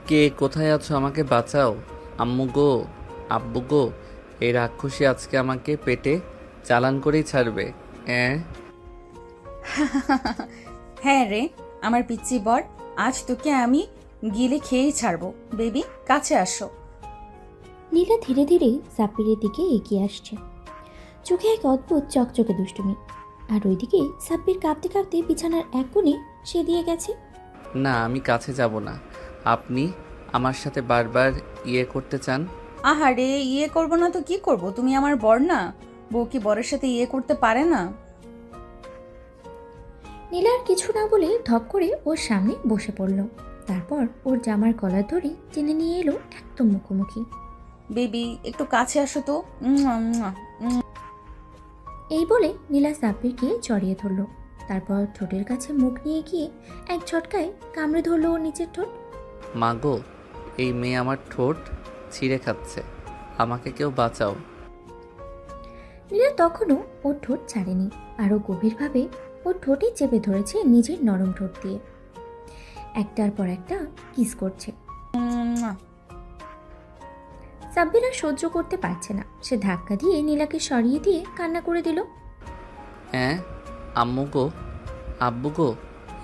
কে কোথায় আছো? আমাকে বাঁচাও। আম্মু গো, আব্বু গো, এই রাক্ষসী আজকে আমাকে পেটে চালান করেই ছাড়বে। হ্যাঁ, হ্যাঁ রে, আমার পিচ্চি বর, আজ তোকে আমি গিলে খেয়েই ছাড়বো। বেবি, কাছে আসো। নীলা ধীরে ধীরে সাব্বিরের দিকে এগিয়ে আসছে, চোখে এক অদ্ভুত চকচকে দুষ্টুমি। আর ওইদিকে সাব্বির কাঁপতে কাঁপতে বিছানার এক কোণে সে দিয়ে গেছে। না আমি কাছে যাব না। আপনি আমার সাথে বারবার করতে চান। আহারে, করবো না তো কি করব? তুমি আমার বর না? বউ কি বরের সাথে করতে পারে না? নীলা আর কিছু না বলে ধপ করে ওর সামনে বসে পড়ল। তারপর ওর জামার কলার ধরে টেনে নিয়ে এলো একদম মুখোমুখি। বেবি, একটু কাছে আসো তো। উম্মুয়া, উম্মুয়া, উম্মুয়া। এই বলে নীলা সাব্বিরকে জড়িয়ে ধরল। তারপর ঠোঁটের কাছে মুখ নিয়ে গিয়ে এক ঝটকায় কামড়ে ধরলো ওর নিচের ঠোঁট। মা গো, এই মেয়ে আমার ঠোঁট ছিঁড়ে খাচ্ছে। আমাকে কেউ বাঁচাও। নীলা তখনও ওর ঠোঁট ছাড়েনি, আরও গভীরভাবে ওর ঠোঁটে চেপে ধরেছে নিজের নরম ঠোঁট দিয়ে। একটার পর একটা কিস করছে। উম্মুয়া। সাব্বির আর সহ্য করতে পারছে না, সে ধাক্কা দিয়ে নীলাকে সরিয়ে দিয়ে কান্না করে দিল। হ্যাঁ, আম্মু গো, আব্বু গো,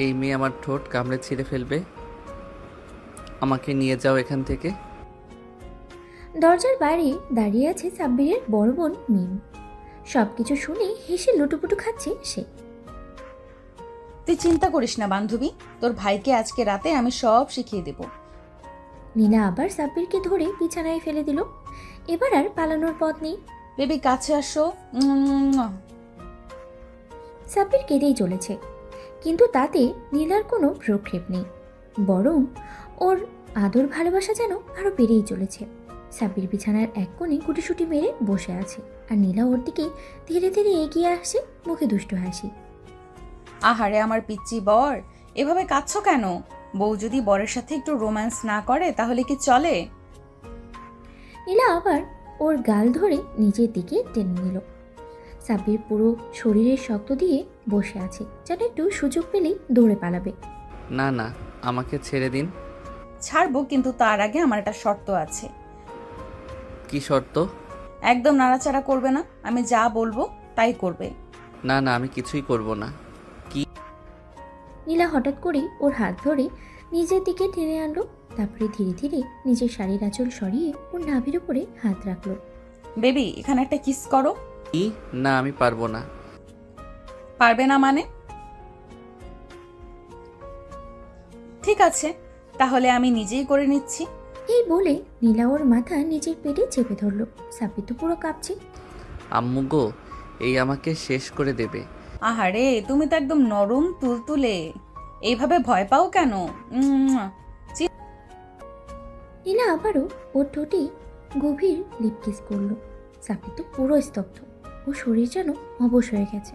এই মেয়ে আমার ঠোঁট কামড়ে ছিঁড়ে ফেলবে। আমাকে নিয়ে যাও এখান থেকে। দরজার বাইরে দাঁড়িয়ে আছে সাব্বিরের বড় বোন মিম। সবকিছু শুনে হেসে লুটুপুটু খাচ্ছে সে। তুই চিন্তা করিস না বান্ধবী, তোর ভাইকে আজকে রাতে আমি সব শিখিয়ে দেব। নীলা আবার সাব্বিরকে ধরে বিছানায় ফেলে দিল। এবার আর পালানোর পথ নেই। বেবি, কাছে আসো। উম্মুয়া। সাব্বির কেঁদেই চলেছে, কিন্তু তাতে নীলার কোনো ভ্রুক্ষেপ নেই। বরং ওর আদর ভালোবাসা যেন আরো বেড়েই চলেছে। সাব্বির বিছানার এক কোণে গুটিসুটি মেরে বসে আছে, আর নীলা ওর দিকে ধীরে ধীরে এগিয়ে আসছে, মুখে দুষ্টু হাসি। আহারে আমার পিচ্চি বর, এভাবে কাঁদছো কেন? বউ যদি বরের সাথে একটু রোম্যান্স না করে তাহলে কি চলে? নীলা আবার ওর গাল ধরে নিজের দিকে টেনে নিল। সাব্বির পুরো শরীরের শক্ত দিয়ে বসে আছে, যেন একটু সুযোগ পেলেই দৌড়ে পালাবে। না না, আমাকে ছেড়ে দিন। ছাড়বো, কিন্তু তার আগে আমার একটা শর্ত আছে। কি শর্ত? একদম নাড়াচাড়া করবে না, আমি যা বলবো তাই করবে। না না, আমি কিছুই করব না। নীলা হঠাৎ করেই ওর হাত ধরে নিজের দিকে টেনে আনলো। তারপরে ধীরে ধীরে নিজের শাড়ির আঁচল সরিয়ে ওর নাভির উপরে হাত রাখলো। বেবি, এখানে একটা কিস করো। কি? না আমি পারবো না। পারবে না মানে? ঠিক আছে, তাহলে আমি নিজেই করে নিচ্ছি। এই বলে নীলা ওর মাথা নিজের পেটে চেপে ধরলো। সাব্বির তো পুরো কাঁপছে। আম্মু গো, এই আমাকে শেষ করে দেবে। আহারে, তুমি তো একদম নরম তুলতুলে, এইভাবে ভয় পাও কেন? উম্মুয়া। নীলা আবারও ওর ঠোঁটে গভীর লিপ কিস করলো। সাব্বির তো পুরো স্তব্ধ, ও শরীর যেন অবশ হয়ে গেছে।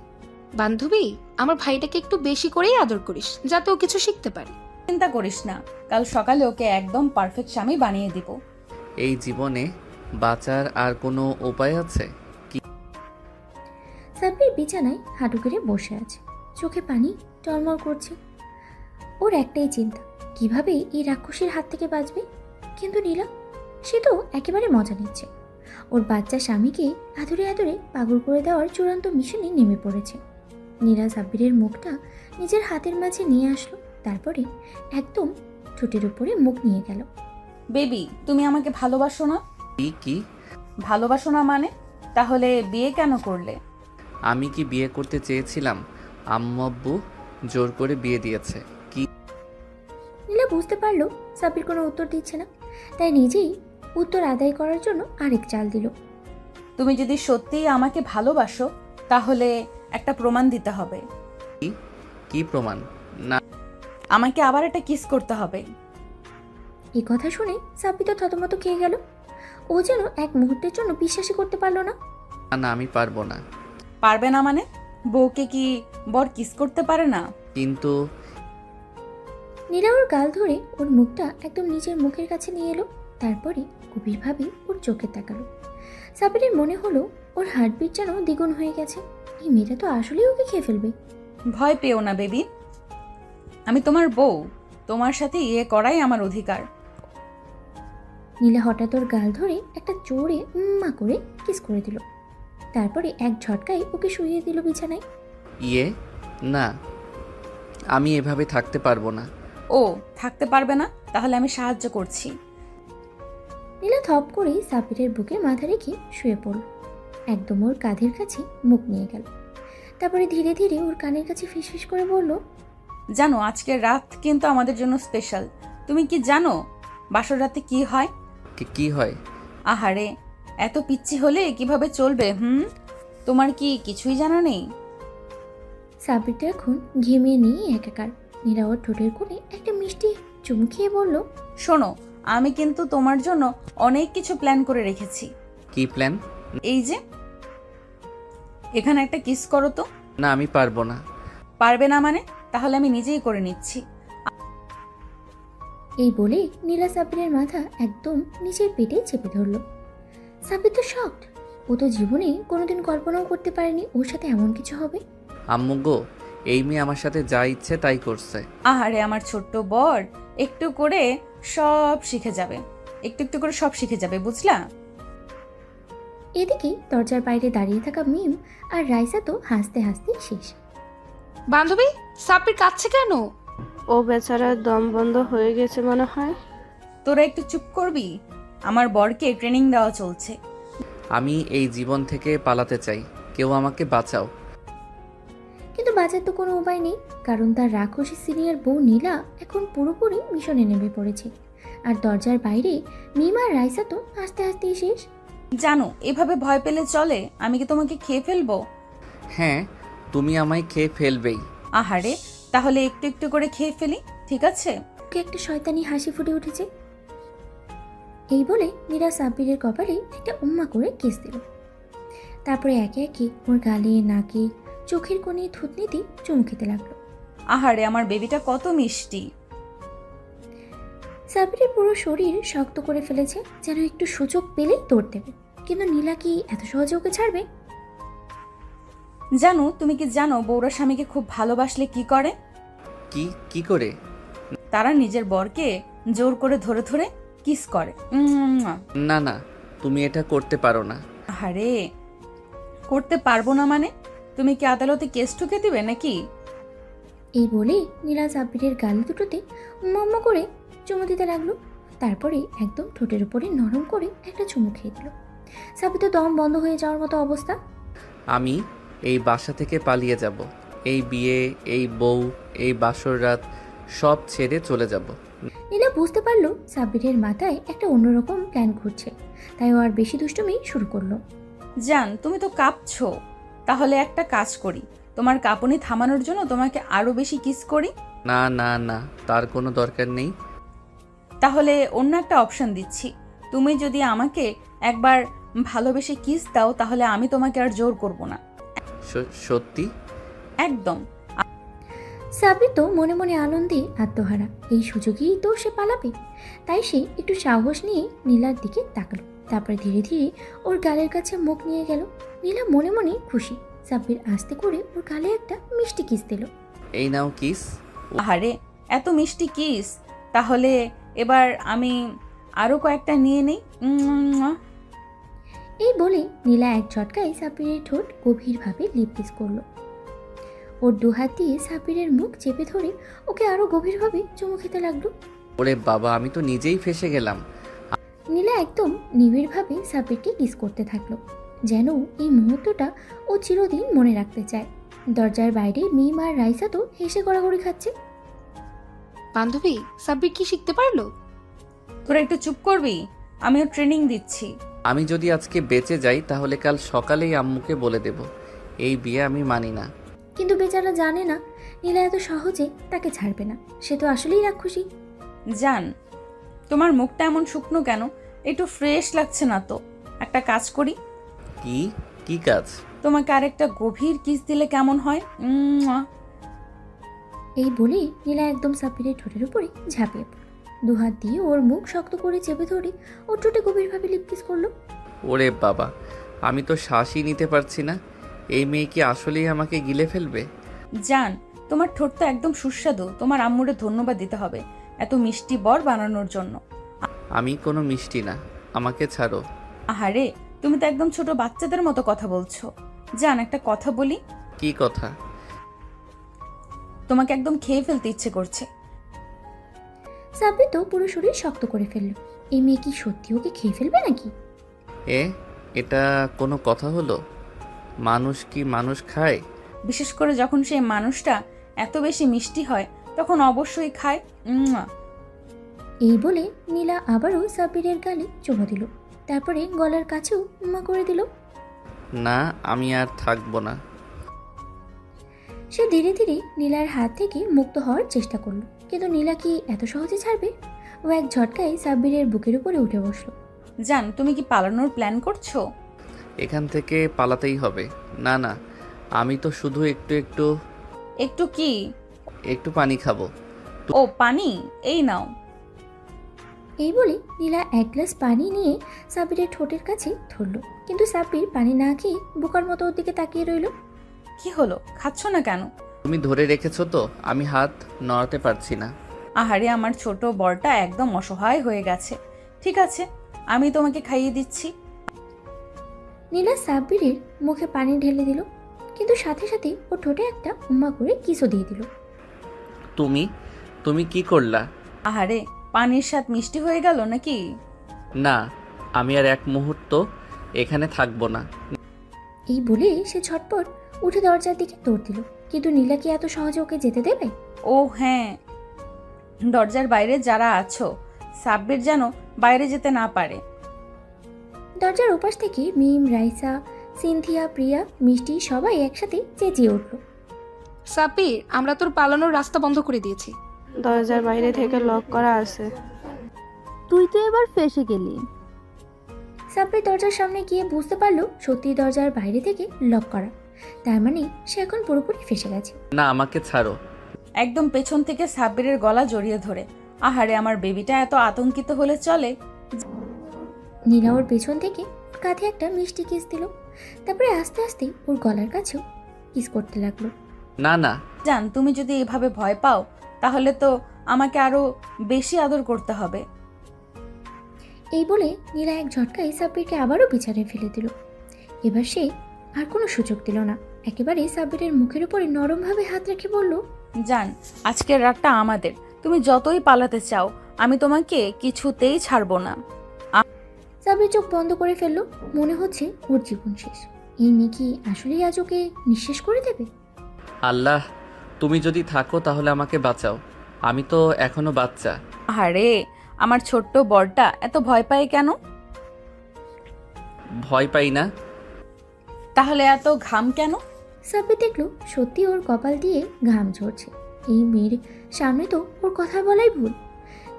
বান্ধবী, আমার ভাইটাকে একটু বেশি করেই আদর করিস, যাতে ও কিছু শিখতে পারে। চিন্তা করিস না, কাল সকালে ওকে একদম পারফেক্ট স্বামী বানিয়ে দিব। এই জীবনে বাঁচার আর কোনো উপায় আছে? সাব্বির বিছানায় হাঁটু গেড়ে বসে আছে, চোখে পানি টলমল করছে। ওর একটাই চিন্তা, কিভাবে এই রাক্ষসীর হাত থেকে বাঁচবে। কিন্তু নীলা, সে তো একেবারে মজা নিচ্ছে। ওর বাচ্চা স্বামীকে আদরে আদরে পাগল করে দেওয়ার চূড়ান্ত মিশনে নেমে পড়েছে। নীলা সাব্বিরের মুখটা নিজের হাতের মাঝে নিয়ে আসলো, তারপরে একদম ঠোঁটের উপরে মুখ নিয়ে গেল। বেবি, তুমি আমাকে ভালোবাসো না? কি কি? ভালোবাসো না মানে? তাহলে বিয়ে কেন করলে? আমি কি বিয়ে করতে চেয়েছিলাম? আম্মু আব্বু জোর করে বিয়ে দিয়েছে। কি? নীলা বুঝতে পারলো সাব্বির কোনো উত্তর দিচ্ছে না, তাই নিজেই উত্তর আদায় করার জন্য আরেক চাল দিল। তুমি যদি সত্যিই আমাকে ভালোবাসো তাহলে একটা প্রমাণ দিতে হবে। কি প্রমাণ? না আমাকে আবার একটা কিস করতে হবে। এই কথা শুনে সাব্বির তো থতমত খেয়ে গেল। ও যেন এক মুহূর্তের জন্য বিশ্বাসই করতে পারলো না। না আমি পারবো না। পারবে না মানে? বউকে কি বর কিস করতে পারে না? কিন্তু নীলা ওর গাল ধরে ওর মুখটা একদম নিজের মুখের কাছে নিয়ে এলো, তারপরে গভীরভাবে ওর চোখে তাকালো। সাব্বিরের মনে হলো ওর হার্টবিট যেন দ্বিগুণ হয়ে গেছে। এই মেয়েটা তো আসলেই ওকে খেয়ে ফেলবে। ভয় পেও না বেবি, আমি তোমার বউ, তোমার সাথে করাই আমার অধিকার। নীলা হঠাৎ ওর গাল ধরে একটা জোরে উম্মা করে কিস করে দিল। তারপরে এক ঝটকায় ওকে শুইয়ে দিল বিছানায়। ইয়ে না, আমি এভাবে থাকতে পারবো না। ও থাকতে পারবে না, তাহলে আমি সাহায্য করছি। নীলা থপ করে সাব্বিরের বুকে মাথা রেখে শুয়ে পড়ল, একদম ওর কাঁধের কাছে মুখ নিয়ে গেল। তারপরে ধীরে ধীরে ওর কানের কাছে ফিসফিস করে বলল, জানো আজকের রাত কিন্তু আমাদের জন্য স্পেশাল। তুমি কি জানো বাসর রাতে কি হয়? কি হয়? আহারে, এত পিচ্ছি হলে কিভাবে চলবে? তোমার কি কিছুই জানা নেই? সাব্বিরটা এখন ঘেমিয়ে নিয়ে একাকার। নীলা ওর ঠোঁটের কোণে একটা মিষ্টি চুমু খেয়ে বলল, শোনো, আমি কিন্তু তোমার জন্য অনেক কিছু প্ল্যান করে রেখেছি। কি প্ল্যান? এই যে এখানে একটা কিস করো তো। না, আমি পারবো না। পারবে না মানে? তাহলে আমি নিজেই করে নিচ্ছি। এই বলে নীলা সাব্বিরের মাথা একদম নিচের পেটে চেপে ধরল। সাব্বির তো শকড। ও তো জীবনে কোনোদিন কল্পনাও করতে পারেনি ওর সাথে এমন কিছু হবে। আম্মু গো, এই মেয়ে আমার সাথে যা ইচ্ছে তাই করছে। আহারে আমার ছোট্ট বর, একটু করে সব শিখে যাবে, একটু একটু করে সব শিখে যাবে, বুঝলা? এদিকে দরজার বাইরে দাঁড়িয়ে থাকা মিম আর রাইসা তো হাসতে হাসতে শেষ। বান্ধবী, সাব্বির কাঁদছে কেন? ও বেচারার দম বন্ধ হয়ে গেছে মনে হয়। তোরা একটু চুপ করবি? আমার বরকে ট্রেনিং দেওয়া চলছে। আমি এই জীবন থেকে পালাতে চাই, কেউ আমাকে বাঁচাও। কিন্তু বাঁচার তো কোনো উপায় নেই, কারণ তার রাক্ষসী সিনিয়র বউ নীলা এখন পুরোপুরি মিশনে নেমে পড়েছে। আর দরজার বাইরে মিম আর রাইসা তো হাসতে হাসতেই শেষ। জানো, এভাবে ভয় পেলে চলে? আমি কি তোমাকে খেয়ে ফেলবো? হ্যাঁ, তুমি আমায় খেয়ে ফেলবেই। আহারে, তাহলে একটু একটু করে খেয়ে ফেলি, ঠিক আছে? ওকে একটা শয়তানি হাসি ফুটে উঠেছে। এই বলে নীরা সাব্বিরের কপালে একটা উম্মা করে কিস দিল। তারপরে একে একে ওর গালে, নাকে, চোখের কোণে, থুতনিতে চুমু খেতে লাগলো। আহারে আমার বেবিটা কত মিষ্টি। সাব্বিরের পুরো শরীর শক্ত করে ফেলেছে, যেন একটু সুযোগ পেলেই দৌড় দেবে। কিন্তু নীলা কি এত সহজে ওকে ছাড়বে? জানো, তুমি কি জানো বউরা স্বামীকে খুব ভালোবাসলে কি করে? কি করে? তারা নিজের বরকে জোর করে ধরে ধরে কিস করে। না না, তুমি এটা করতে পারো না। আরে, করতে পারবো না মানে? তুমি কি আদালতে কেস ঠুকে দিবে নাকি? এই বলে নীলা সাব্বিরের গাল দুটোতে উম্মা করে চুমু দিতে লাগলো। তারপরে একদম ঠোঁটের উপরে নরম করে একটা চুমু খেয়ে দিল। সাব্বির তো দম বন্ধ হয়ে যাওয়ার মতো অবস্থা। আমি এই বাসা থেকে পালিয়ে যাব। এই বিয়ে, এই বউ, এই বাসর রাত সব ছেড়ে চলে যাব। নীলা বুঝতে পারলো সাব্বিরের মাথায় একটা অন্যরকম প্ল্যান ঘুরছে, তাই ও আর বেশি দুষ্টুমি শুরু করলো। জান, তুমি তো কাঁপছো। তাহলে একটা কাজ করি, তোমার কাঁপুনি থামানোর জন্য তোমাকে আরো বেশি কিস করি। না না না, তার কোনো দরকার নেই। তাহলে অন্য একটা অপশন দিচ্ছি। তুমি যদি আমাকে একবার ভালোবেসে কিস দাও, তাহলে আমি তোমাকে আর জোর করব না। সত্যি? একদম। সাব্বির তো মনে মনে আনন্দে আত্মহারা। এই সুযোগেই তো সে পালাবে। তাই সে একটু সাহস নিয়ে নীলার দিকে তাকালো। তারপরে ধীরে ধীরে ওর গালের কাছে মুখ নিয়ে গেল। নীলা মনে মনে খুশি। সাব্বির আস্তে করে ওর গালে একটা মিষ্টি কিস দিল। এই নাও কিস। আহারে, এত মিষ্টি কিস! তাহলে এবার আমি আরো কয়েকটা নিয়ে নেই। এই বলে নীলা এক ঝটকায় সাব্বিরের ঠোঁট গভীরভাবে লিপ কিস করলো। ওর দুহাত দিয়ে সাব্বিরের মুখ চেপে ধরে ওকে আরো গভীরভাবে চুমু খেতে লাগলো। ওরে বাবা, আমি তো নিজেই ফেসে গেলাম। নীলা একদম নিবিড়ভাবে সাব্বিরকে কিস করতে থাকলো, যেন এই মুহূর্তটা ও চিরদিন মনে রাখতে চায়। দরজার বাইরে মিম আর রাইসা তো হেসে গড়াগড়ি খাচ্ছে। বান্ধবী, সাব্বির কি শিখতে পারলো? তোরা একটু চুপ করবি? আমিও ট্রেনিং দিচ্ছি। আমি যদি আজকে বেঁচে যাই তাহলে কাল সকালেই আম্মুকে বলে দেব এই বিয়ে আমি মানি না। কিন্তু বেচারা জানে না নীলা এত সহজে তাকে ছাড়বে না। সে তো আসলেই রাক্ষসী। জান, তোমার মুখটা এমন শুকনো কেন? একটু ফ্রেশ লাগছে না তো। একটা কাজ করি, কি কাজ? তোমাকে আরেকটা গভীর কিস দিলে কেমন হয়? এই বলে নীলা একদম সাব্বিরের ঠোঁটের উপরে ঝাঁপিয়ে পড়ল। দুহাত দিয়ে ওর মুখ শক্ত করে চেপে ধরে ওর ঠোঁটে গভীরভাবে লিপ কিস করলো। ওরে বাবা, আমি তো শ্বাসই নিতে পারছি না। এই মেয়ে কি আসলেই আমাকে গিলে ফেলবে? জান, তোমার ঠোঁট তো একদম সুস্বাদু। তোমার আম্মুরে ধন্যবাদ দিতে হবে এত মিষ্টি বর বানানোর জন্য। আমি কোনো মিষ্টি না, আমাকে ছাড়ো। আহারে, তুমি তো একদম ছোট বাচ্চাদের মতো কথা বলছো। জান, একটা কথা বলি, কি কথা? তোমাকে একদম খেয়ে ফেলতে ইচ্ছে করছে। সাব্বির তো পুরো শরীর শক্ত করে ফেলল। এই মেয়ে কি সত্যি ওকে খেয়ে ফেলবে নাকি? এটা কোনো কথা হলো? মানুষ কি মানুষ খায়? বিশেষ করে যখন সেই মানুষটা এত বেশি মিষ্টি হয়, তখন অবশ্যই খায়। এই বলে নীলা আবারও সাব্বিরের গালে চুমু দিল, তারপরে গলার কাছেও উম্মা করে দিল। না, আমি আর থাকবো না। সে ধীরে ধীরে নীলার হাত থেকে মুক্ত হওয়ার চেষ্টা করলো, কিন্তু নীলা কি এত সহজে ছাড়বে? ও এক ঝটকায় সাব্বিরের বুকের উপরে উঠে বসলো। জান, তুমি কি পালানোর প্ল্যান করছো? এখান থেকে পালাতেই হবে। না না, আমি তো শুধু একটু কি? একটু পানি খাবো। ও পানি, এই নাও। এই বলে নীলা এক গ্লাস পানি নিয়ে সাব্বিরের ঠোঁটের কাছে ধরলো, কিন্তু সাব্বির পানি না খেয়ে বোকার মতো ওর দিকে তাকিয়ে রইল। কি হলো, খাচ্ছ না কেন? তুমি ধরে রেখেছো তো, আমি হাত নড়াতে পারছি না। আহারে, আমার ছোট বরটা একদম অসহায় হয়ে গেছে। ঠিক আছে, আমি তোমাকে খাইয়ে দিচ্ছি। নীলা সাব্বিরের মুখে পানি ঢেলে দিল, কিন্তু সাথে সাথে ও ঠোঁটে একটা উম্মা করে কিসও দিয়ে দিল। তুমি তুমি কি করলা? আহারে, পানির স্বাদ মিষ্টি হয়ে গেল নাকি? না, আমি আর এক মুহূর্ত এখানে থাকবো না। এই বলে সে ঝটপট উঠে দরজার দিকে দৌড় দিল, কিন্তু নীলা কি এত সহজে ওকে যেতে দেবে? ও হ্যাঁ, দরজার বাইরে যারা আছো, সাব্বির যেন বাইরে যেতে না পারে। দরজার ওপাশ থেকে মিম, রাইসা, সিনথিয়া, প্রিয়া, মিষ্টি সবাই একসাথে চেঁচিয়ে উঠল। সাব্বির, আমরা তোর পালানোর রাস্তা বন্ধ করে দিয়েছি। দরজার বাইরে থেকে লক করা আছে। তুই তো এবার ফেসে গেলি। সাব্বির দরজার সামনে গিয়ে বুঝতে পারলো সত্যি দরজার বাইরে থেকে লক করা, তার মানে সে এখন পুরোপুরি ফেসে গেছে। না, আমাকে ছাড়ো। একদম পেছন থেকে সাব্বিরের গলা জড়িয়ে ধরে। আহারে, আমার বেবিটা এত আতঙ্কিত হলে চলে? নীলা ওর পেছন থেকে ওর কাঁধে একটা মিষ্টি কিস দিল, তারপরে আস্তে আস্তে ওর গলার কাছেও কিস করতে লাগলো। না না। জান, তুমি যদি এভাবে ভয় পাও, তাহলে তো আমাকে আরো বেশি আদর করতে হবে। এই বলে নীলা এক ঝটকায় সাব্বিরকে আবারও পিছনে ফেলে দিল। এবার সে আর কোনো সুযোগ দিল না, একেবারে সাব্বিরের মুখের উপরে নরমভাবে হাত রেখে বলল, জান, আজকের রাতটা আমাদের। তুমি যতই পালাতে চাও, আমি তোমাকে কিছুতেই ছাড়বো না। সাব্বির চোখ বন্ধ করে ফেললো, মনে হচ্ছে ওর জীবন শেষ। এই মেয়ে কি আসলেই আজ ওকে নিঃশেষ করে দেবে? আল্লাহ, তুমি যদি থাকো তাহলে আমাকে বাঁচাও। আমি তো এখনো বাচ্চা। আরে, আমার ছোট্ট বরটা এত ভয় পায় কেন? ভয় পাই না। তাহলে এত ঘাম কেন? সাব্বির দেখলো সত্যি ওর কপাল দিয়ে ঘাম ঝরছে। এই মেয়ের সামনে তো ওর কথা বলাই ভুল।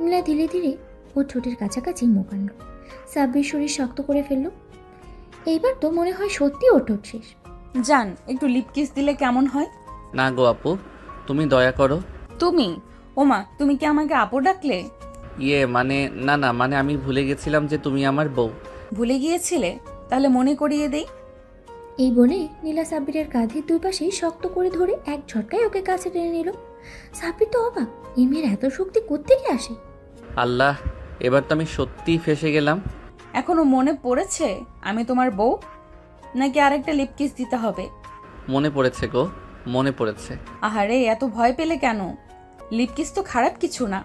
নীলা ধীরে ধীরে ওর ঠোঁটের কাছাকাছি মুখ আনলো, সাব্বির শরীর শক্ত করে ফেললো। এইবার তো মনে হয় সত্যি ওর ঠোঁট শেষ। জান, একটু লিপ কিস দিলে কেমন হয়? না গো আপু, তুমি দয়া করো। তুমি? ওমা, তুমি কি আমাকে আপু ডাকলে? মানে না না, মানে আমি ভুলে গেছিলাম যে তুমি আমার বউ। ভুলে গিয়েছিলে? তাহলে মনে করিয়ে দেই। এই বলে নীলা সাব্বিরের কাঁধে দুই পাশে শক্ত করে ধরে এক ঝটকায় ওকে কাছে টেনে নিল। সাব্বির তো অবাক, এই মেয়ের এত শক্তি কোত্থেকে আসে? আল্লাহ, এবার তো আমি সত্যিই ফেসে গেলাম। এখনো মনে পড়েছে আমি তোমার বউ? নাকি আরেকটা লিপ কিস দিতে হবে? মনে পড়েছে গো, মনে পড়েছে। আহারে, এত ভয় পেলে কেন? লিপ কিস তো খারাপ কিছু না।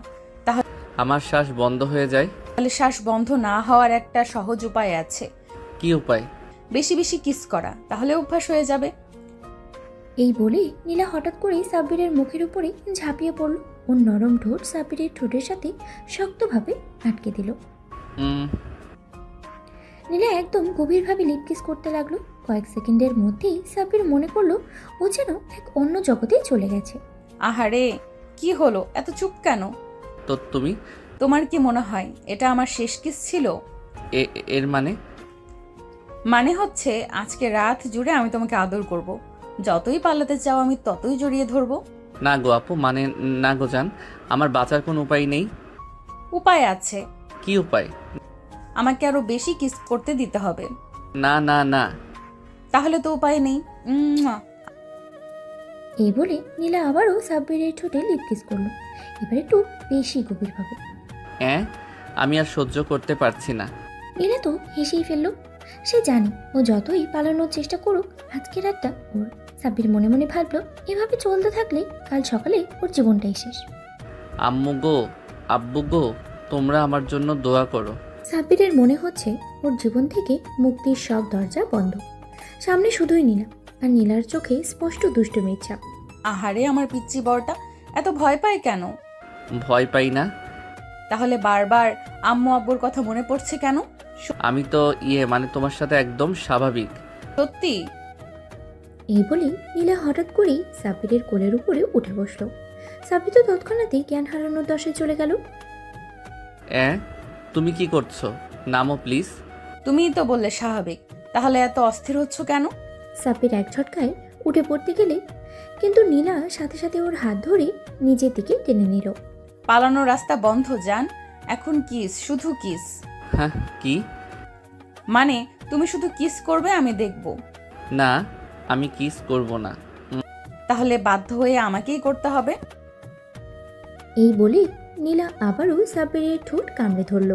আমার শ্বাস বন্ধ হয়ে যায়। তাহলে শ্বাস বন্ধ না হওয়ার একটা সহজ উপায় আছে। কি উপায়? বেশি বেশি কিস করা, তাহলে অভ্যাস হয়ে যাবে। এই বলে নীলা হঠাৎ করেই সাব্বিরের মুখের উপরে ঝাঁপিয়ে পড়ল। ওর নরম ঠোঁট সাব্বিরের ঠোঁটের সাথে শক্তভাবে আটকে দিল। নীলা একদম গভীরভাবে লিপ কিস করতে লাগলো। কয়েক সেকেন্ডের মধ্যেই সাব্বির মনে করলো ও যেন এক অন্য জগতেই চলে গেছে। আহারে, কি হলো, এত চুপ কেন? তো তুমি? তোমার কি মনে হয় এটা আমার শেষ কিস ছিল? এর মানে হচ্ছে আজকে রাত জুড়ে আমি তোমাকে আদর করব। যতই পালাতে চাও আমি ততই জড়িয়ে ধরবো। না গো আপু, মানে না গো জান, আমার বাঁচার কোনো উপায় নেই। উপায় আছে। কি উপায়? আমাকে আরো বেশি কিস করতে দিতে হবে। না না না। তাহলে তো উপায় নেই। এই বলে নীলা আবারও সাব্বিরের ঠোঁটে লিপ কিস করলো, এবার একটু বেশি গভীরভাবে। আমি আর সহ্য করতে পারছি না। নীলা তো হেসেই ফেলল। সে জানে ও যতই পালানোর চেষ্টা করুক আজকে রাতটা ওর। সাব্বির মনে মনে ভাবলো এভাবে চলতে থাকলে কাল সকালে ওর জীবনটাই শেষ। আম্মু গো, আব্বু গো, তোমরা আমার জন্য দোয়া করো। সাব্বিরের মনে হচ্ছে ওর জীবন থেকে মুক্তির সব দরজা বন্ধ। সামনে শুধুই নীলা, আর নীলার চোখে স্পষ্ট দুষ্টুমির ছাপ। আহারে আমার পিচ্চি বরটা এত ভয় পায় কেন? ভয় পাই না। তাহলে বারবার আম্মু আব্বুর কথা মনে পড়ছে কেন? আমি তো মানে তোমার সাথে একদম স্বাভাবিক। সত্যি? এই বলে নীলা হঠাৎ করেই সাব্বিরের কোলের উপরে উঠে বসলো। সাব্বির তো তৎক্ষণাৎই জ্ঞান হারানোর দশায় চলে গেল। তুমি কি করছো? নামো প্লিজ। তুমিই তো বললে স্বাভাবিক, তাহলে এত অস্থির হচ্ছ কেন? সাব্বির এক ঝটকায় উঠে পড়তে গেলে কিন্তু নীলা সাথে সাথে ওর হাত ধরে নিজের দিকে টেনে নিল। পালানোর রাস্তা বন্ধ জান, এখন কিস, শুধু কিস। হ্যাঁ, কি? মানে তুমি শুধু কিস করবে, আমি দেখব। না, আমি কিস করব না। তাহলে বাধ্য হয়ে আমাকেই করতে হবে। এই বলে নীলা আবারও সাব্বিরের ঠোঁট কামড়ে ধরল,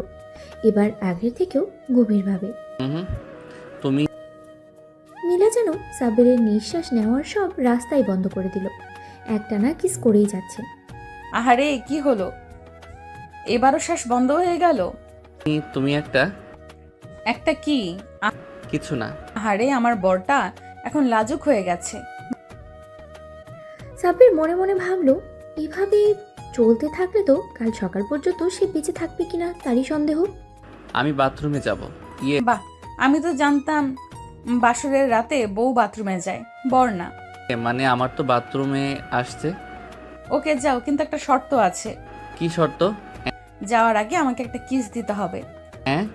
এবার আগের থেকেও গভীরভাবে। তুমি নীলা যেন সাব্বিরের নিঃশ্বাস নেওয়ার সব রাস্তাই বন্ধ করে দিল। একটানা কিস করেই যাচ্ছে। আহারে কি হলো, এবারও শ্বাস বন্ধ হয়ে গেল? তুমি একটা একটা কি? কিছু না। আহারে আমার বরটা এখন লাজুক হয়ে গেছে। সাব্বির মনে মনে ভাবলো এভাবে চলতে থাকলে তো কাল সকাল পর্যন্ত সে বেঁচে থাকবে কিনা তারই সন্দেহ। আমি বাথরুমে যাব। বাহ, আমি তো জানতাম বাসরের রাতে বউ বাথরুমে যায়, বর না। মানে আমার তো বাথরুমে আসছে। ওকে যাও, কিন্তু একটা শর্ত আছে। কি শর্ত? যাওয়ার আগে আমাকে একটা কিস দিতে হবে।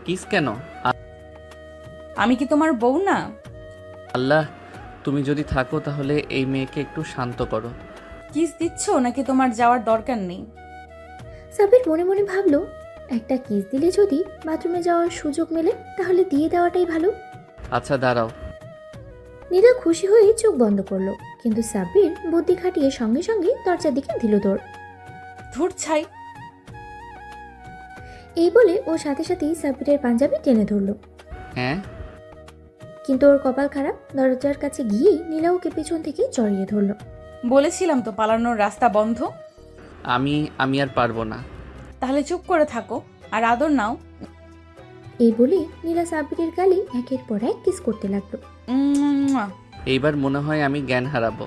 কিস কেন? আমি কি তোমার বউ না? আল্লাহ, তুমি যদি থাকো তাহলে এই মেয়েকে একটু শান্ত করো। কিস দিচ্ছ নাকি তোমার যাওয়ার দরকার নেই? সাব্বির মনে মনে ভাবলো একটা কিস দিলে যদি বাথরুমে যাওয়ার সুযোগ মেলে তাহলে দিয়ে দেওয়াটাই ভালো। আচ্ছা দাঁড়াও। নীলা খুশি হয়ে চোখ বন্ধ করলো, কিন্তু সাব্বির বুদ্ধি খাটিয়ে সঙ্গে সঙ্গে দরজার দিকে দিল দৌড়। ধুর ছাই। এই বলে ও সাথে সাথেই সাব্বিরের পাঞ্জাবি টেনে ধরলো। কিন্তু ওর কপাল খারাপ, দরজার কাছে গিয়েই নীলা ওকে পেছন থেকে জড়িয়ে ধরলো। বলেছিলাম তো পালানোর রাস্তা বন্ধ। আমি আর পারবো না। তাহলে চুপ করে থাকো আর আদর নাও। এই বলে নীলা সাব্বিরের গালে একের পর এক কিস করতে লাগলো। উম্মুয়া। এইবার মনে হয় আমি জ্ঞান হারাবো।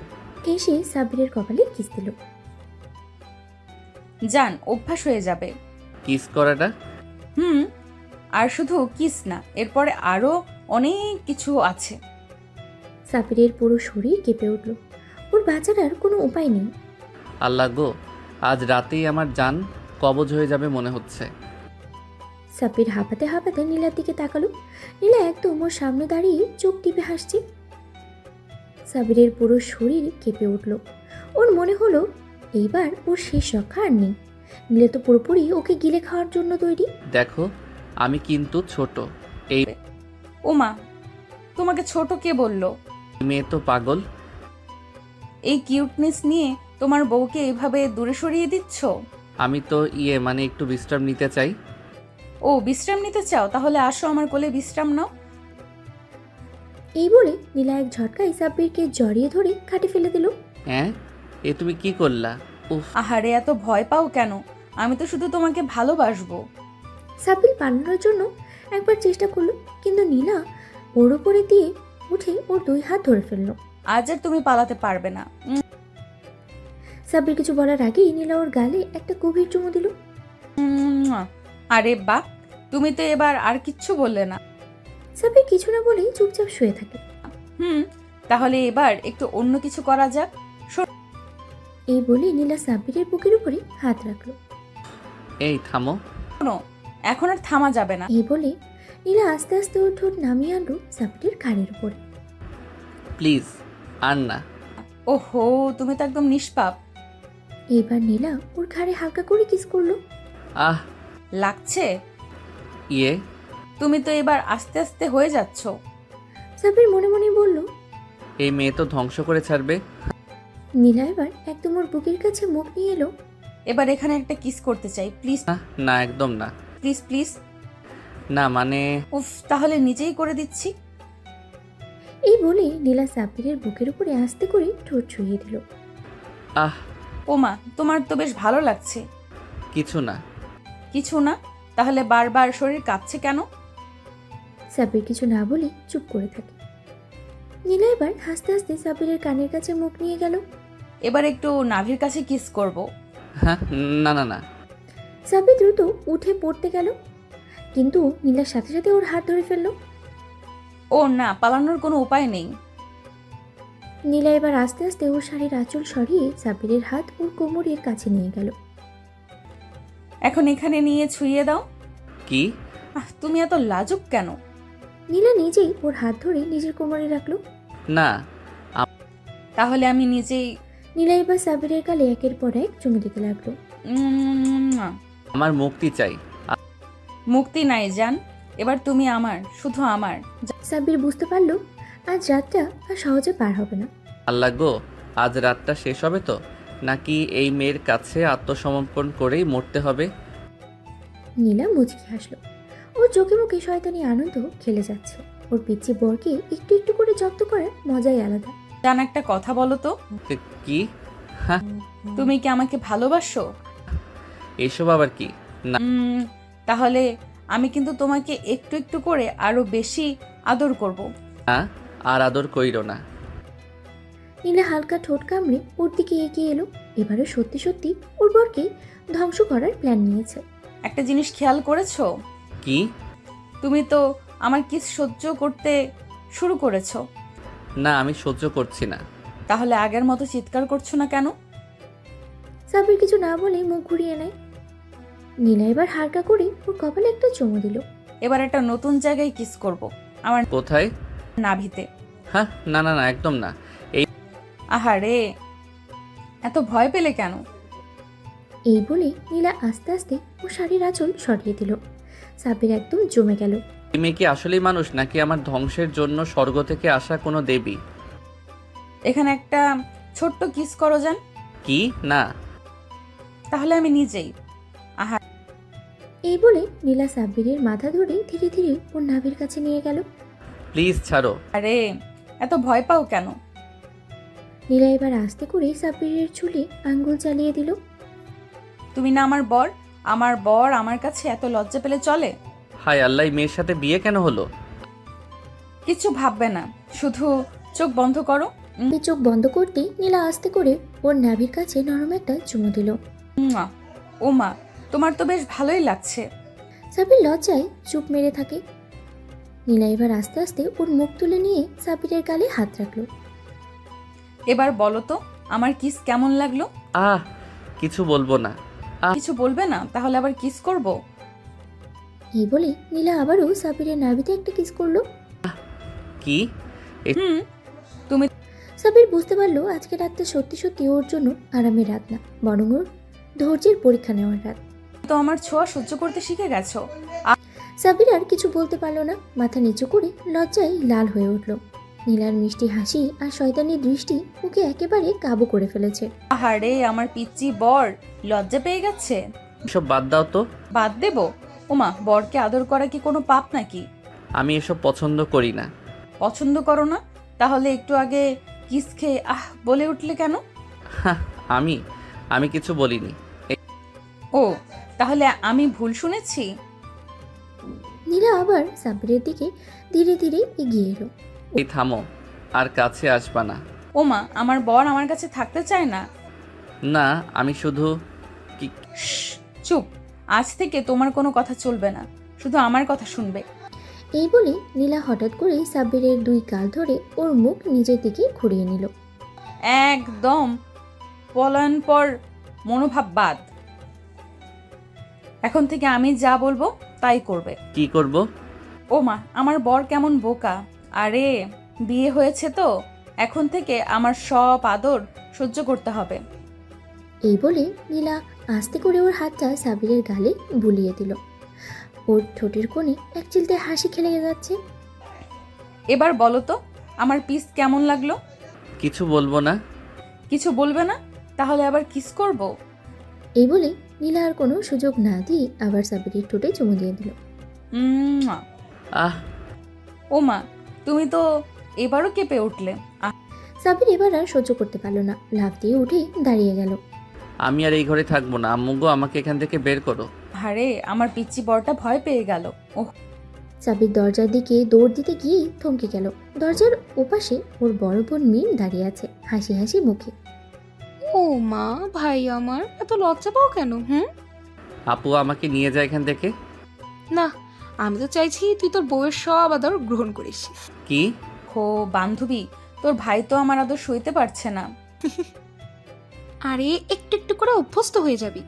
এসে সাব্বিরের কপালে কিস দিল। জান, অভ্যাস হয়ে যাবে। কিস করাটা? আর শুধু কিস না, এরপরে আরো অনেক কিছু আছে। সাব্বিরের পুরো শরীর কেঁপে উঠল। ওর বাঁচার আর কোনো উপায় নেই। আল্লাহ গো, আজ রাতেই আমার জান কবজ হয়ে যাবে মনে হচ্ছে। সাব্বির হাঁপাতে হাঁপাতে নীলার দিকে তাকালো। নীলা একদম ওর সামনে দাঁড়িয়ে চোখ টিপে হাসছে। সাব্বিরের পুরো শরীর কেঁপে উঠল। ওর মনে হলো এইবার ওর শেষ রক্ষা আর নেই। নীলা তো পুরোপুরি ওকে গিলে খাওয়ার জন্য তৈরি। দেখো, আমি কিন্তু ছোট। এই ওমা, তোমাকে ছোট কে বললো? মেয়ে তো পাগল। এই কিউটনেস নিয়ে তোমার বউকে এভাবে দূরে সরিয়ে দিচ্ছ? আমি তো মানে একটু বিশ্রাম নিতে চাই। ও, বিশ্রাম নিতে চাও? তাহলে আসো আমার কোলে বিশ্রাম নাও। এই বলে নীলা এক ঝটকায় সাব্বিরকে জড়িয়ে ধরে খাটে ফেলে দিল। এ তুমি কি করলা? উফ। আহারে এত ভয় পাও কেন? আমি তো শুধু তোমাকে ভালোবাসবো। সাব্বির পালানোর জন্য একবার চেষ্টা করলো, কিন্তু নীলা ওর উপরে দিয়ে উঠে ওর দুই হাত ধরে ফেললো। আজ আর তুমি পালাতে পারবে না। সাব্বির কিছু বলার আগেই নীলা ওর গালে একটা গভীর চুমু দিল। আরে বাহ, তুমি তো এবার আর কিচ্ছু বললে না। সাব্বির কিছু না বলেই চুপচাপ শুয়ে থাকে। তাহলে এবার একটু অন্য কিছু করা যাক। এই বলে নীলা সাব্বিরের বুকের উপরে হাত রাখলো। এই থামো। শোনো, এখন আর থামা যাবে না। এই বলে নীলা আস্তে আস্তে ওর ঠোঁট নামিয়ে আনলো সাব্বিরের ঘাড়ের উপরে। প্লিজ, আর না। ওহো, তুমি তো একদম নিষ্পাপ। এইবার নীলা ওর ঘাড়ে হালকা করে কিস করলো। আহ, লাগছে? ইয়ে তুমি তো এবার আস্তে আস্তে হয়ে যাচ্ছ। সাব্বির মনে মনে বলল। এই মেয়ে তো ধ্বংস করে ছাড়বে। নীলা এবার একদম ওর বুকের কাছে মুখ নিয়ে এলো। এবার এখানে একটা কিস করতে চাই, প্লিজ। না, একদম না। Please please. না মানে উফ, তাহলে নিজেই করে দিচ্ছি। এই বলে নীলা সাব্বিরের বুকের উপরে আস্তে করে ঠোঁট ছুঁয়ে দিল। আহ ওমা, তোমার তো বেশ ভালো লাগছে। কিছু না। কিছু না? তাহলে বারবার শরীর কাঁপছে কেন? সাব্বির কিছু না বলে চুপ করে থাকে। নীলা এবার হাসতে হাসতে সাব্বিরের কানের কাছে মুখ নিয়ে গেল। এবার একটু নাভির কাছে কিস করব। হ্যাঁ, না না না। সাব্বির দ্রুত উঠে পড়তে গেল, কিন্তু নীলার সাথে সাথে ওর হাত ধরে ফেলল। ও না, পালানোর কোনো উপায় নেই। নীলা এবার আস্তে আস্তে ওর শাড়ির আঁচল সরিয়ে সাব্বিরের হাত ওর কোমরের কাছে নিয়ে গেল। এখন এখানে নিয়ে ছুঁয়ে দাও। কি? তুমি এত লাজুক কেন? নীলা নিজেই ওর হাত ধরে নিজের কোমরে রাখলো। না। তাহলে আমি নিজেই। নীলা এবার সাব্বিরের গালে একের পর এক চুমু দিতে লাগলো। না, আমার মুক্তি চাই। মুক্তি নাই জান, এবার তুমি আমার, শুধু আমার। সাব্বির বুঝতে পারলো আজ রাতটা আর সহজে পার হবে না। আল্লাহ গো, আজ রাতটা শেষ হবে তো, নাকি এই মেয়ের কাছে আত্মসমর্পণ করেই মরতে হবে? নীলা মুচকি হাসলো। ওর চোখে মুখে শয়তানি আনন্দ খেলে যাচ্ছে। ওর পিচ্ছি বরকে একটু একটু করে জব্দ করার মজাই আলাদা। জান, একটা কথা বলো তো, কি? হ্যাঁ, তুমি কি আমাকে ভালোবাসো? এসব আবার কি? না। তাহলে আমি কিন্তু তোমাকে একটু একটু করে আরো বেশি আদর করব। না, আর আদর কইরো না। নীলা হালকা ঠোঁট কামড়ে ওর দিকে এগিয়ে এলো। এবারে সত্যি সত্যি ওর বরকে ধ্বংস করার প্ল্যান নিয়েছে। একটা জিনিস খেয়াল করেছো? কি? তুমি তো আমার কিস সহ্য করতে শুরু করেছো। না, আমি সহ্য করছি না। তাহলে আগের মতো চিৎকার করছো না কেন? সাব্বির কিছু না বলে মুখ ঘুরিয়ে নেয়। নীলা এবার হালকা করে ওর কপালে একটা চুমু দিল। এবার একটা নতুন জায়গায় কিস করব, আমার কোথায়? নাভিতে। হ্যাঁ, না না না, একদম না। আহারে, এত ভয় পেলে কেন? এই বলে নীলা আস্তে আস্তে ওর শাড়ির আঁচল সরিয়ে দিল। সাব্বির একদম জমে গেল। এই মেয়ে কি আসলেই মানুষ, নাকি আমার ধ্বংসের জন্য স্বর্গ থেকে আসা কোনো দেবী? এখানে একটা ছোট্ট কিস করো যান। কি? না। তাহলে আমি নিজেই। এই বলে নীলা সাব্বিরের মাথা ধরে ধীরে ধীরে ওর নাভির কাছে নিয়ে গেল। প্লিজ ছাড়ো। আরে, এত ভয় পাও কেন? নীলা এবার আস্তে করে সাব্বিরের চুলে আঙ্গুল চালিয়ে দিল। তুমি না আমার বর, আমার বর আমার কাছে এত লজ্জা পেলে চলে? হায় আল্লাহ, এই মেয়ের সাথে বিয়ে কেন হলো? কিছু ভাববে না, শুধু চোখ বন্ধ করো। এই চোখ বন্ধ করতেই নীলা আস্তে করে ওর নাভির কাছে নরম একটা চুমু দিল। ও মা, তোমার তো বেশ ভালোই লাগছে। সাব্বির লজ্জায় চুপ মেরে থাকে। নীলা এবার আস্তে আস্তে ওর মুখ তুলে নিয়ে সাব্বিরের গালে হাত রাখলো। এবার বলো তো, আমার কিস কেমন লাগলো? কিছু বলবো না। কিছু বলবে না? তাহলে আবার কিস করব। এই বলে নীলা আবারও সাব্বিরের নাভিতে একটা কিস করলো। কি? তুমি সাব্বির বুঝতে পারলো আজকে রাতটা সত্যি সত্যি ওর জন্য আরামের রাত না, বরং ওর ধৈর্যের পরীক্ষা নেওয়ার রাত। তো আমার ছোঁয়া সহ্য করতে শিখে গেছো। সাব্বির আর কিছু বলতে পারলো না, মাথা নিচু করে লজ্জায় লাল হয়ে উঠল। নীলার মিষ্টি হাসি আর শয়তানি দৃষ্টি ওকে একেবারে কাবু করে ফেলেছে। আহারে, আমার পিচ্চি বর লজ্জা পেয়ে গেছে। এসব বাদ দাও তো। বাদ দেব? ওমা, বরকে আদর করা কি কোনো পাপ নাকি? আমি এসব পছন্দ করি না। পছন্দ করো না? তাহলে একটু আগে কিস খেয়ে বলে উঠলে কেন? হ্যাঁ, আমি কিছু বলিনি। ও, তাহলে আমি ভুল শুনেছি। নীলা আবার সাব্বিরের দিকে ধীরে ধীরে এগিয়ে এলো। এই থামো, আর কাছে আসবা না। ওমা, আমার বর আমার কাছে থাকতে চায় না। না, আমি শুধু চুপ, আজ থেকে তোমার কোনো কথা চলবে না, শুধু আমার কথা শুনবে। এই বলে নীলা হঠাৎ করে সাব্বিরের দুই গাল ধরে ওর মুখ নিজের দিকে ঘুরিয়ে নিল। একদম পলায়নপর মনোভাব বাদ। এখন থেকে আমি যা বলবো তাই করবে। কি করব? ওমা, আমার বর কেমন বোকা। আরে, বিয়ে হয়েছে তো, এখন থেকে আমার সব আদর সহ্য করতে হবে। এই বলে নীলা আস্তে করে ওর হাতটা সাব্বিরের গালে বুলিয়ে দিল। ওর ঠোঁটের কোণে এক চিলতে হাসি খেলে যাচ্ছে। এবার বলো তো, আমার পিস কেমন লাগলো? কিছু বলবো না। কিছু বলবে না? তাহলে আবার কিস করব। এই বলে নীলা আর কোনো সুযোগ না দিয়ে আবার সাব্বিরের ঠোঁটে চুমু দিয়ে দিল। উম্মুয়া। আহ ও মা, তুমি তো এবারও কেঁপে উঠলে। সাব্বির এবার আর সহ্য করতে পারল না, লাফ দিয়ে উঠে দাঁড়িয়ে গেল। আমি আর এই ঘরে থাকবো না, আম্মু গো আমাকে এখান থেকে বের করো। আরে আমার পিচ্চি বরটা ভয় পেয়ে গেল। ওহ, সাব্বির দরজার দিকে দৌড় দিতে গিয়ে থমকে গেল। দরজার ওপাশে ওর বড় বোন মিম দাঁড়িয়ে আছে, হাসি হাসি মুখে। ও মা, ভাই আমার এত লজ্জা পাও কেন? আপু আমাকে নিয়ে যায় এখান থেকে। না, আমি তো চাইছি তুই তোর বউয়ের সব আদর গ্রহণ করিস। কি? হো বান্ধবী, তোর ভাই তো আমার আদর সইতে পারছে না। আরে একটু একটু করে অভ্যস্ত হয়ে যাবি।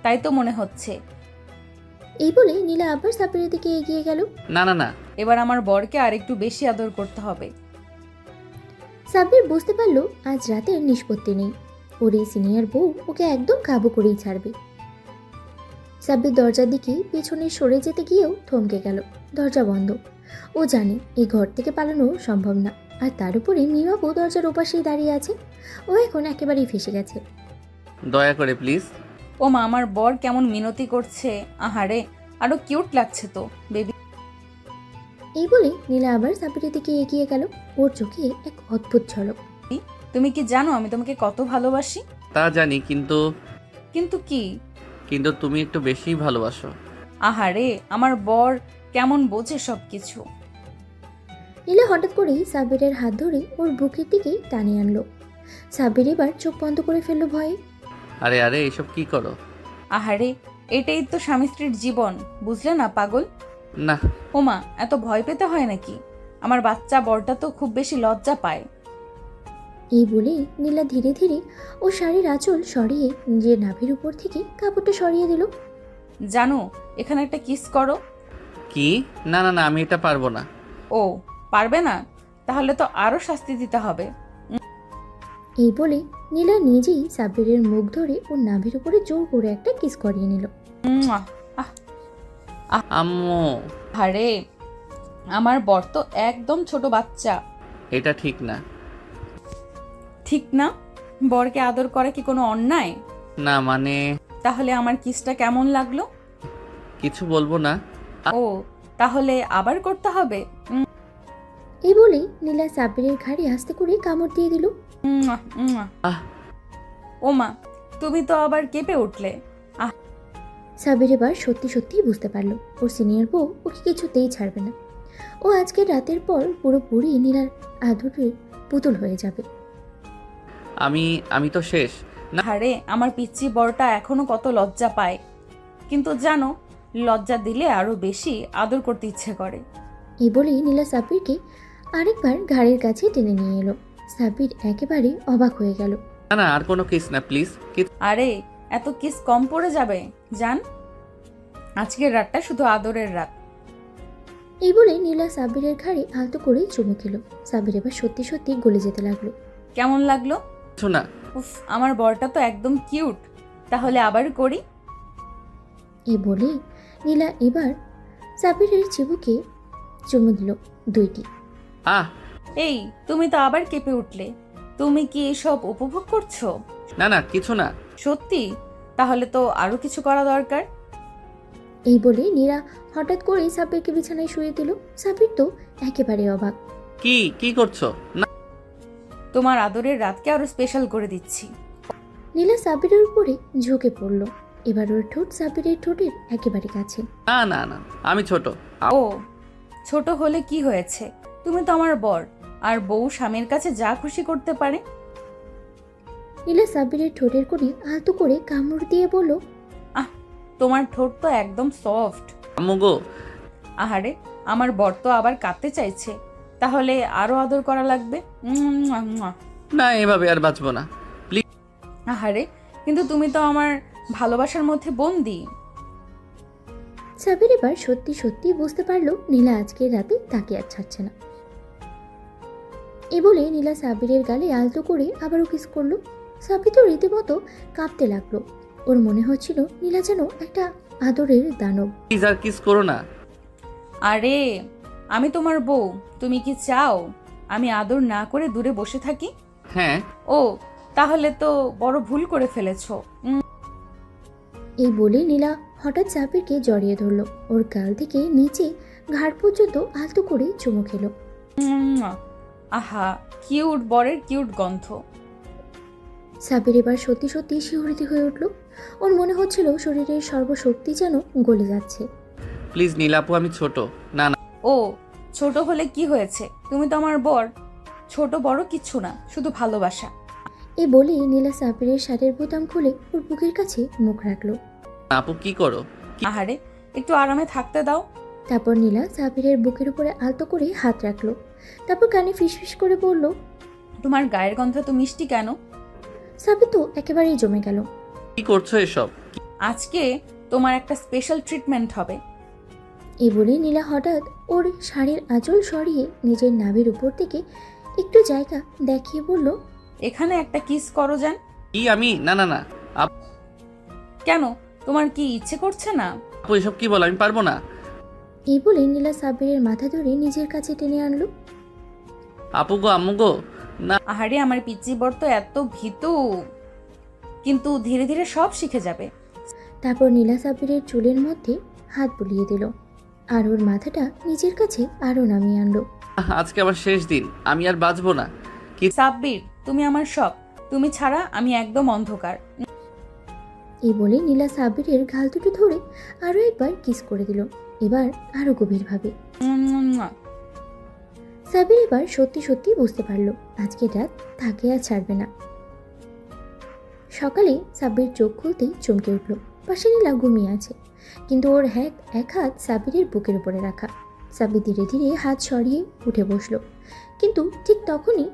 তাই তো মনে হচ্ছে। এই বলে নীলা আবার সাব্বিরের দিকে এগিয়ে গেল। না না না, এবার আমার বরকে আর একটু বেশি আদর করতে হবে। সাব্বির বুঝতে পারলো আজ রাতের নিষ্পত্তি নেই, ওর এই সিনিয়র বউ ওকে একদম কাবু করেই ছাড়বে। সাব্বির দরজার দিকে পেছনে সরে যেতে গিয়েও থমকে গেল। দরজা বন্ধ। ও জানে এই ঘর থেকে পালানো সম্ভব না, আর তার উপরে মিমাপু দরজার ওপাশেই দাঁড়িয়ে আছে। ও এখন একেবারেই ফেসে গেছে। দয়া করে প্লিজ। ও মা, আমার বর কেমন মিনতি করছে। আহারে, আরো কিউট লাগছে তো বেবি। এই বলে নীলা আবার সাব্বিরের দিকে এগিয়ে গেল। ওর চোখে এক অদ্ভুত ঝলক। তুমি কি জানো আমি তোমাকে কত ভালোবাসি? তা জানি, কিন্তু কিন্তু কি? কিন্তু তুমি একটু বেশিই ভালোবাসো। আহারে, আমার বর কেমন বোঝে সবকিছু। নীলা হঠাৎ করেই সাব্বিরের হাত ধরে ওর বুকের দিকে টানে আনলো। সাব্বির এবার চোখ বন্ধ করে ফেললো ভয়ে। আরে আরে এসব কি করো? আহারে, এটাই তো স্বামী স্ত্রীর জীবন, বুঝলে না পাগল? না। ওমা, এত ভয় পেতে হয় নাকি? আমার বাচ্চা বরটা তো খুব বেশি লজ্জা পায়। এই বলেই নীলা ধীরে ধীরে ও শাড়ির আঁচল সরিয়ে নিজের নাভির উপর থেকে কাপড়টা সরিয়ে দিল। জানো, এখানে একটা কিস করো। কি? না না না, আমি এটা পারবো না। ও, পারবে না? তাহলে তো আরো শাস্তি দিতে হবে। এই বলে নীলা নিজেই সাব্বিরের মুখ ধরে ওর নাভির উপরে জোর করে একটা কিস করিয়ে নিল। মুয়া। আম্মু। আরে, আমার বর তো একদম ছোট বাচ্চা। এটা ঠিক না। ঠিক না? বরকে আদর করা কি কোনো অন্যায়? না মানে তাহলে আমার কিসটা কেমন লাগলো? কিছু বলবো না। ও, তাহলে আবার করতে হবে? এই বলেই নীলা সাব্বিরের ঘাড়ে আস্তে করে কামড় দিয়ে দিল। মুয়া, মুয়া। আহ ওমা, তুমি তো আবার কেঁপে উঠলে। সাব্বির এবার সত্যি সত্যিই বুঝতে পারলো ওর সিনিয়র বউ ওকে কিছুতেই ছাড়বে না। ও আজকের রাতের পর পুরোপুরি নীলার আদরের পুতুল হয়ে যাবে। আমি তো শেষ। না আরে, আমার পিচ্চি বরটা এখনো কত লজ্জা পায়, কিন্তু জানো, লজ্জা দিলে আরো বেশি আদর করতে ইচ্ছে করে। এই বলেই নীলা সাব্বিরকে আরেকবার ঘাড়ের কাছে টেনে নিয়ে এলো। সাব্বির একেবারে অবাক হয়ে গেল। না না, আর কোনো কিস না প্লিজ। আরে, এত কিস কম পড়ে যাবে জান। আজকের রাতটা শুধু আদরের রাত। এই বলে নীলা সাব্বিরের ঘাড়ে আলতো করে চুমু খেল। সাব্বির এবার সত্যি সত্যি গলে যেতে লাগলো। কেমন লাগলো? কিছু না। উফ, আমার বরটা তো একদম কিউট। তাহলে আবার করি। এই বলে নীলা এবার সাব্বিরের চিবুকে চুমু দিল দুইটি। আহ এই, তুমি তো আবার কেঁপে উঠলে। তুমি কি এসব উপভোগ করছো? না না, কিছু না। সত্যি? তাহলে তো আরো কিছু করা দরকার। এই বলে নীলা হঠাৎ করেই সাব্বিরকে বিছানায় শুয়ে দিল। সাব্বির তো একেবারে অবাক। কি কি করছো? না তোমার আদরের রাতকে আরো স্পেশাল করে দিচ্ছি। নীলা সাব্বিরের উপরে ঝুঁকে পড়ল। এবার ওর ঠোঁট সাব্বিরের ঠোঁটের একেবারে কাছে। না না না, আমি ছোট। ও, ছোট হলে কি হয়েছে? তুমি তো আমার বর, আর বউ স্বামীর কাছে যা খুশি করতে পারে। নীলা সাব্বিরের ঠোঁটের কোণে আলতো করে কামড় দিয়ে বলল, তোমার ঠোঁট তো একদম সফট। আম্মু গো। আহারে, আমার বর তো আবার কাঁদতে চাইছে। তাহলে আরো আদর করা লাগবে। মুয়া, মুয়া। না, এভাবে আর বাঁচবো না। আহারে, কিন্তু তুমি তো আমার ভালোবাসার মধ্যে বন্দি। সাব্বির এবার সত্যি সত্যি বুঝতে পারলো নীলা আজকের রাতে তাকে আর ছাড়ছে না। এ বলে নীলা সাব্বিরের গালে আলতো করে আবারও কিস করলো। সাব্বির তো রীতিমতো কাঁপতে লাগলো। ওর মনে হচ্ছিল নীলা যেন একটা আদরের দানব। প্লিজ আর কিস করো না। আরে, আমি তোমার বউ, তুমি কি চাও আমি আদর না করে দূরে বসে থাকি? হ্যাঁ। ও, তাহলে তো বড় ভুল করে ফেলেছো। এই বলে নীলা হঠাৎ সাব্বিরকে জড়িয়ে ধরল। ওর গাল থেকে নিচে ঘাড় পর্যন্ত আলতো করে চুমু খেলো। আহা, কিউট বরের কিউট গন্ধ। সাব্বির এবার সত্যি সত্যি শিহরিত হয়ে উঠল। ওর মনে হচ্ছিল শরীরের সর্বশক্তি যেন গলে যাচ্ছে। প্লিজ নীলাপু, আমি ছোট। না না, ও ছোট হলে কি হয়েছে, তুমি তো আমার বর। ছোট বড় কিচ্ছু না, শুধু ভালোবাসা। এই বলেই নীলা সাব্বিরের শাড়ির বোতাম খুলে ওর বুকের কাছে মুখ রাখলো। আপু কি করো? আহারে, একটু আরামে থাকতে দাও। তারপর নীলা সাব্বিরের বুকের উপরে আলতো করে হাত রাখলো। তারপর কানে ফিসফিস করে বলল, তোমার গায়ের গন্ধ তো মিষ্টি কেন? সাব্বির তো একেবারেই জমে গেল। কি করছো এসব? আজকে তোমার একটা স্পেশাল ট্রিটমেন্ট হবে। এই বলে নীলা হঠাৎ ওর শাড়ির আঁচল সরিয়ে নিজের নাভির উপর থেকে একটু জায়গা দেখিয়ে বলল, এখানে একটা কিস করো যান। কি আমি? না না না কেন, তোমার কি ইচ্ছে করছে না? আপু, এসব কি বলো? আমি পারবো না। এই বলে নীলা সাব্বিরের মাথা ধরে নিজের কাছে টেনে আনলো। আপু গো, আম্মু গো, না। আহারে, আমার পিচ্চি বর তো এত ভীতু, কিন্তু ধীরে ধীরে সব শিখে যাবে। তারপর নীলা সাব্বিরের চুলের মধ্যে হাত বুলিয়ে দিল আর ওর মাথাটা নিজের কাছে আরো নামিয়ে আনলো। আজকে আমার শেষ দিন, আমি আর বাঁচবো না। সাব্বির, তুমি আমার সব, তুমি ছাড়া আমি একদম অন্ধকার। এই বলে নীলা সাব্বিরের গাল দুটো ধরে আরো একবার কিস করে দিল, এবার আরো গভীরভাবে। সাব্বির এবার সত্যি সত্যি বুঝতে পারলো আজকে রাত তাকে আর ছাড়বে না। সকালে সাব্বির চোখ খুলতেই চমকে উঠল। পাশে নীলা ঘুমিয়ে আছে, কিন্তু ওর এক হাত সাব্বিরের বুকের উপরে রাখা। সাব্বির ধীরে ধীরে হাত সরিয়ে উঠে বসলো, কিন্তু ঠিক তখনই।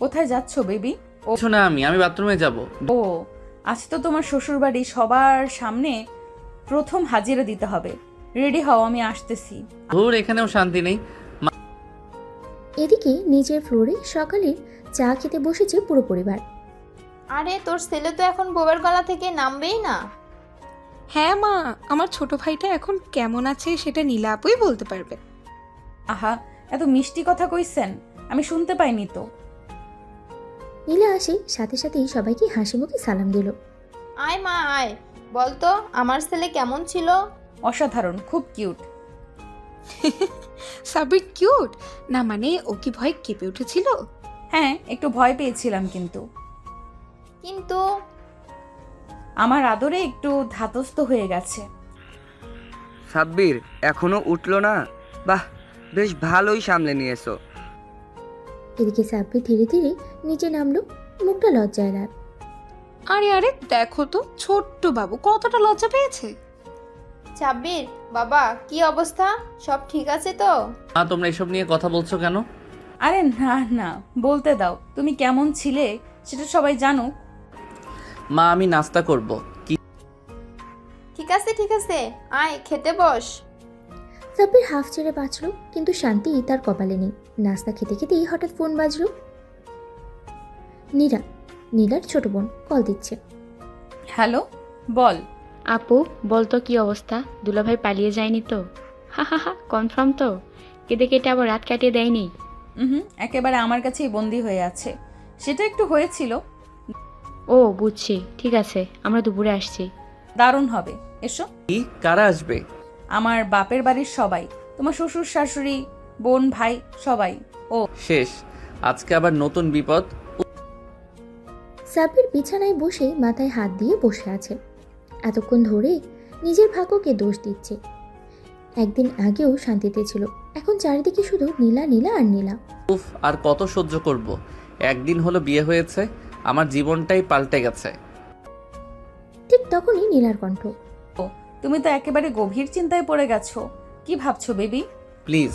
কোথায় যাচ্ছ বেবি? কিছু না, আমি বাথরুমে যাব। ও, আজ তো তোমার শ্বশুর বাড়ি সবার সামনে প্রথম হাজিরা দিতে হবে। রেডি হও, আমি আসতেছি। ধুর, এখানেও শান্তি নেই। এদিকে নিচের ফ্লোরে সকালের চা খেতে বসেছে পুরো পরিবার। আরে তোর ছেলে তো এখন বউয়ের গলা থেকে নামবেই না। হ্যাঁ মা, আমার ছোট ভাইটা এখন কেমন আছে সেটা নীলা আপুই বলতে পারবে। আহা, এত মিষ্টি কথা কইছেন, আমি শুনতে পাইনি তো। নীলা আসে সাথে সাথেই সবাইকে হাসি মুখে সালাম দিল। আয় মা আয়, বলতো আমার ছেলে কেমন ছিল? অসাধারণ, খুব কিউট। সাব্বির কিউট না? মানে ও কি ভয় কেঁপে উঠেছিল? হ্যাঁ, একটু ভয় পেয়েছিলাম, কিন্তু কিন্তু আমার আদরে একটু ধাতস্থ হয়ে গেছে। সাব্বির এখনো উঠলো না? বাহ, বেশ ভালোই সামলে নিয়েছো। এদিকে সাব্বির ধীরে ধীরে নিচে নামলো, মুখটা লজ্জায় লাল। আরে আরে, দেখো তো ছোট্ট বাবু কতটা লজ্জা পেয়েছে। সাব্বির বাবা, কি অবস্থা? সব ঠিক আছে তো? মা, তোমরা এসব নিয়ে কথা বলছো কেন? আরে না না, বলতে দাও, তুমি কেমন ছিলে সেটা সবাই জানো। মা, আমি নাস্তা করব। কি? ঠিক আছে, আয় খেতে বস। সাব্বির হাফ ছেড়ে বাঁচলো, কিন্তু শান্তি তার কপালে নেই। নাস্তা খেতে খেতেই হঠাৎ ফোন বাজলো। নীলার ছোট বোন কল দিচ্ছে। হ্যালো, বল। আপু, বলতো কি অবস্থা? দুলাভাই পালিয়ে যায়নি তো? হা হা হা, কনফার্ম তো? কেটে কেটে আবার রাত কাটিয়ে দেয়নি? একেবারে আমার কাছেই বন্দি হয়ে আছে। সেটা একটু হয়েছিল। ও বুঝছি, ঠিক আছে, আমরা দুপুরে আসছি। দারুণ হবে, এসো। কি? কারা আসবে? আমার বাপের বাড়ির সবাই, তোমার শ্বশুর শাশুড়ি, বোন ভাই সবাই। ও শেষ, আজকে আবার নতুন বিপদ। সাব্বির বিছানায় বসে মাথায় হাত দিয়ে বসে আছে। এতক্ষণ ধরে নিজের ভাগ্যকে দোষ দিচ্ছে। একদিন আগেও শান্তিতে ছিল, এখন চারিদিকে শুধু নীলা নীলা আর নীলা। উফ, আর কত সহ্য করব? একদিন হলো বিয়ে হয়েছে, আমার জীবনটাই পাল্টে গেছে। ঠিক তখনই নীলার কণ্ঠ। তুমি তো একেবারে গভীর চিন্তায় পড়ে গেছো। কি ভাবছো বেবি? প্লিজ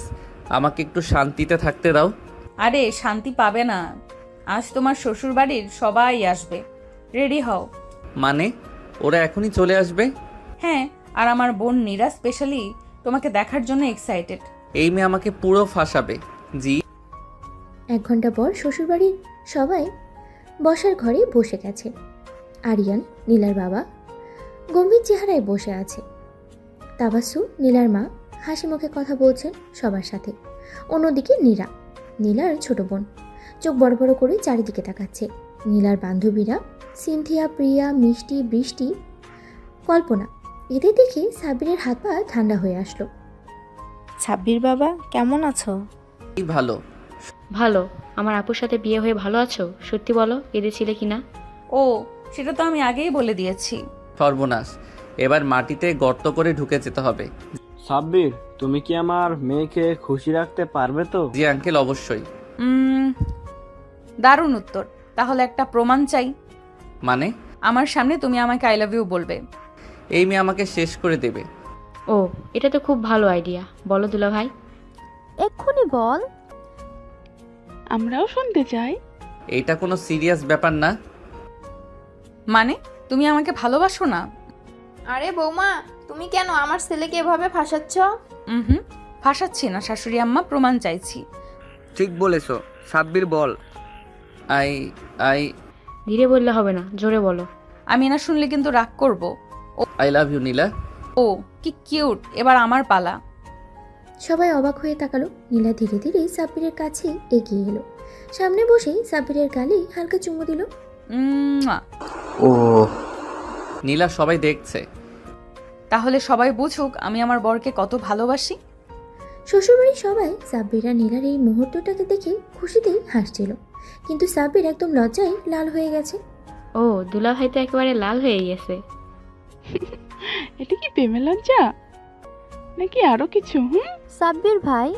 আমাকে একটু শান্তিতে থাকতে দাও। আরে শান্তি পাবে না, আজ তোমার শ্বশুর বাড়ির সবাই আসবে। রেডি হও। মানে ওরা এখনই চলে আসবে? হ্যাঁ, আর আমার বোন নীরা স্পেশালি তোমাকে দেখার জন্য এক্সাইটেড। এই মেয়ে আমাকে পুরো ফাঁসাবে। জি। 1 ঘন্টা পর শ্বশুরবাড়ির সবাই বসার ঘরে বসে গেছে। আরিয়ান, নীলার বাবা, গম্ভীর চেহারায় বসে আছে। তাবাসসুম, নীলার মা, হাসি মুখে কথা বলছেন সবার সাথে। অন্যদিকে নীলার ছোট বোন, চোখ বড় বড় করে চারিদিকে তাকাচ্ছে। নীলার বান্ধবীরা সিনথিয়া, প্রিয়া, মিষ্টি, বৃষ্টি কল্পনা। এদের দেখে সাব্বিরের হাত পা ঠান্ডা হয়ে আসলো। ছাব্বির বাবা কেমন আছো? কি ভালো। ভালো। আমার আপুর সাথে বিয়ে হয়ে ভালো আছো? সত্যি বলো, কেঁদেছিলে কি না? ও, সেটা তো আমি আগেই বলে দিয়েছি। সর্বনাশ, এবার মাটিতে গর্ত করে ঢুকে যেতে হবে। সাব্বির, তুমি কি আমার মেয়েকে খুশি রাখতে পারবে তো? জি আঙ্কেল, অবশ্যই। দারুণ উত্তর। তাহলে একটা প্রমাণ চাই। মানে? আমার সামনে তুমি আমাকে আই লাভ ইউ বলবে। এই মেয়ে আমাকে শেষ করে দেবে। ও, এটা তো খুব ভালো আইডিয়া। বলো দুলাভাই। এক্ষুনি বল। আমরাও শুনতে চাই। এইটা কোনো সিরিয়াস ব্যাপার না। মানে তুমি আমাকে ভালোবাসো না? আরে বৌমা, তুমি কেন আমার ছেলেকে এভাবে ফাঁসাচ্ছ? হুম, ফাঁসাচ্ছি না শাশুড়ি আম্মা, প্রমাণ চাইছি। ঠিক বলেছো। সাব্বির বল। আই আই ধীরে বললে হবে না, জোরে বলো। আমি না শুনলে কিন্তু রাগ করব। আই লাভ ইউ নীলা। ও কি কিউট, এবার আমার পালা। সবাই অবাক হয়ে তাকালো। নীলা ধীরে ধীরে সাব্বিরের কাছে এগিয়ে এলো। সামনে বসে সাব্বিরের গালে হালকা চুমু দিল। উম্মুয়া। ও নীলা, সবাই দেখছে। তাহলে সবাই বুঝুক আমি আমার বরকে কত ভালোবাসি। শ্বশুরবাড়ির সবাই সাব্বির আর নীলার এই মুহূর্তটাকে দেখে খুশিতেই হাসছিল, কিন্তু সাব্বির একদম লজ্জায় লাল হয়ে গেছে। ও, দুলাভাই তো একেবারে লাল হয়ে গেছে। এটা কি প্রেমে লজ্জা নাকি আরো কিছু? সাব্বির ভাই,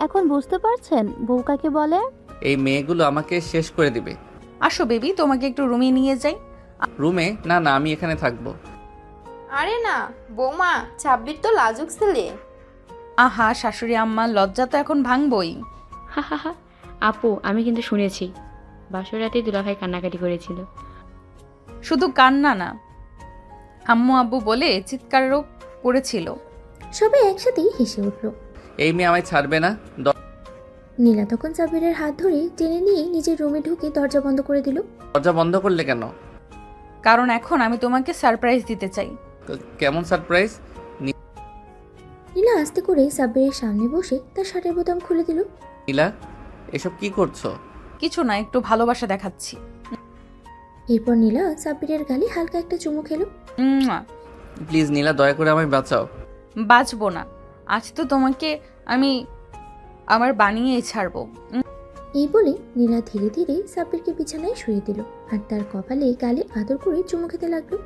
এখন বুঝতে পারছেন বউ কাকে বলে? এই মেয়েগুলো আমাকে শেষ করে দিবে। আসো বেবি, তোমাকে একটু রুমে নিয়ে যাই। রুমে? না না, আমি এখানে থাকবো। আরে না বৌমা, ছাব্বির তো লাজুক ছেলে। আহা শাশুড়ি আম্মা, লজ্জা তো এখন ভাঙবই। হা হা হা। আপু, আমি কিন্তু শুনেছি বাসর রাতেই দুলাভাই কান্নাকাটি করেছিল। শুধু কান্না না, আম্মু আব্বু বলে চিৎকারও করেছিল। সবাই একসাথেই হেসে উঠল। এই মেয়ে আমায় ছাড়বে না। নীলা তখন সাব্বিরের হাত ধরে টেনে নিয়ে নিজের রুমে ঢুকে দরজা বন্ধ করে দিল। দরজা বন্ধ করলে কেন? কারণ এখন আমি তোমাকে সারপ্রাইজ দিতে চাই। কেমন সারপ্রাইজ? নীলা আস্তে করে সাব্বিরের সামনে বসে তার শার্টের বোতাম খুলে দিল। নীলা, এসব কি করছো? কিছু না, একটু ভালোবাসা দেখাচ্ছি। এরপর নীলা সাব্বিরের গালে হালকা একটা চুমু খেলো। উম্মুয়া। প্লিজ নীলা, দয়া করে আমায় বাঁচাও। বাঁচবো না, আজ তো তোমাকে আমি আমার বানিয়েই ছাড়বো। এই বলে নীলা ধীরে ধীরে সাব্বিরকে বিছানায় শুয়ে দিল আর তার কপালে গালে আদর করে চুমু খেতে লাগলো।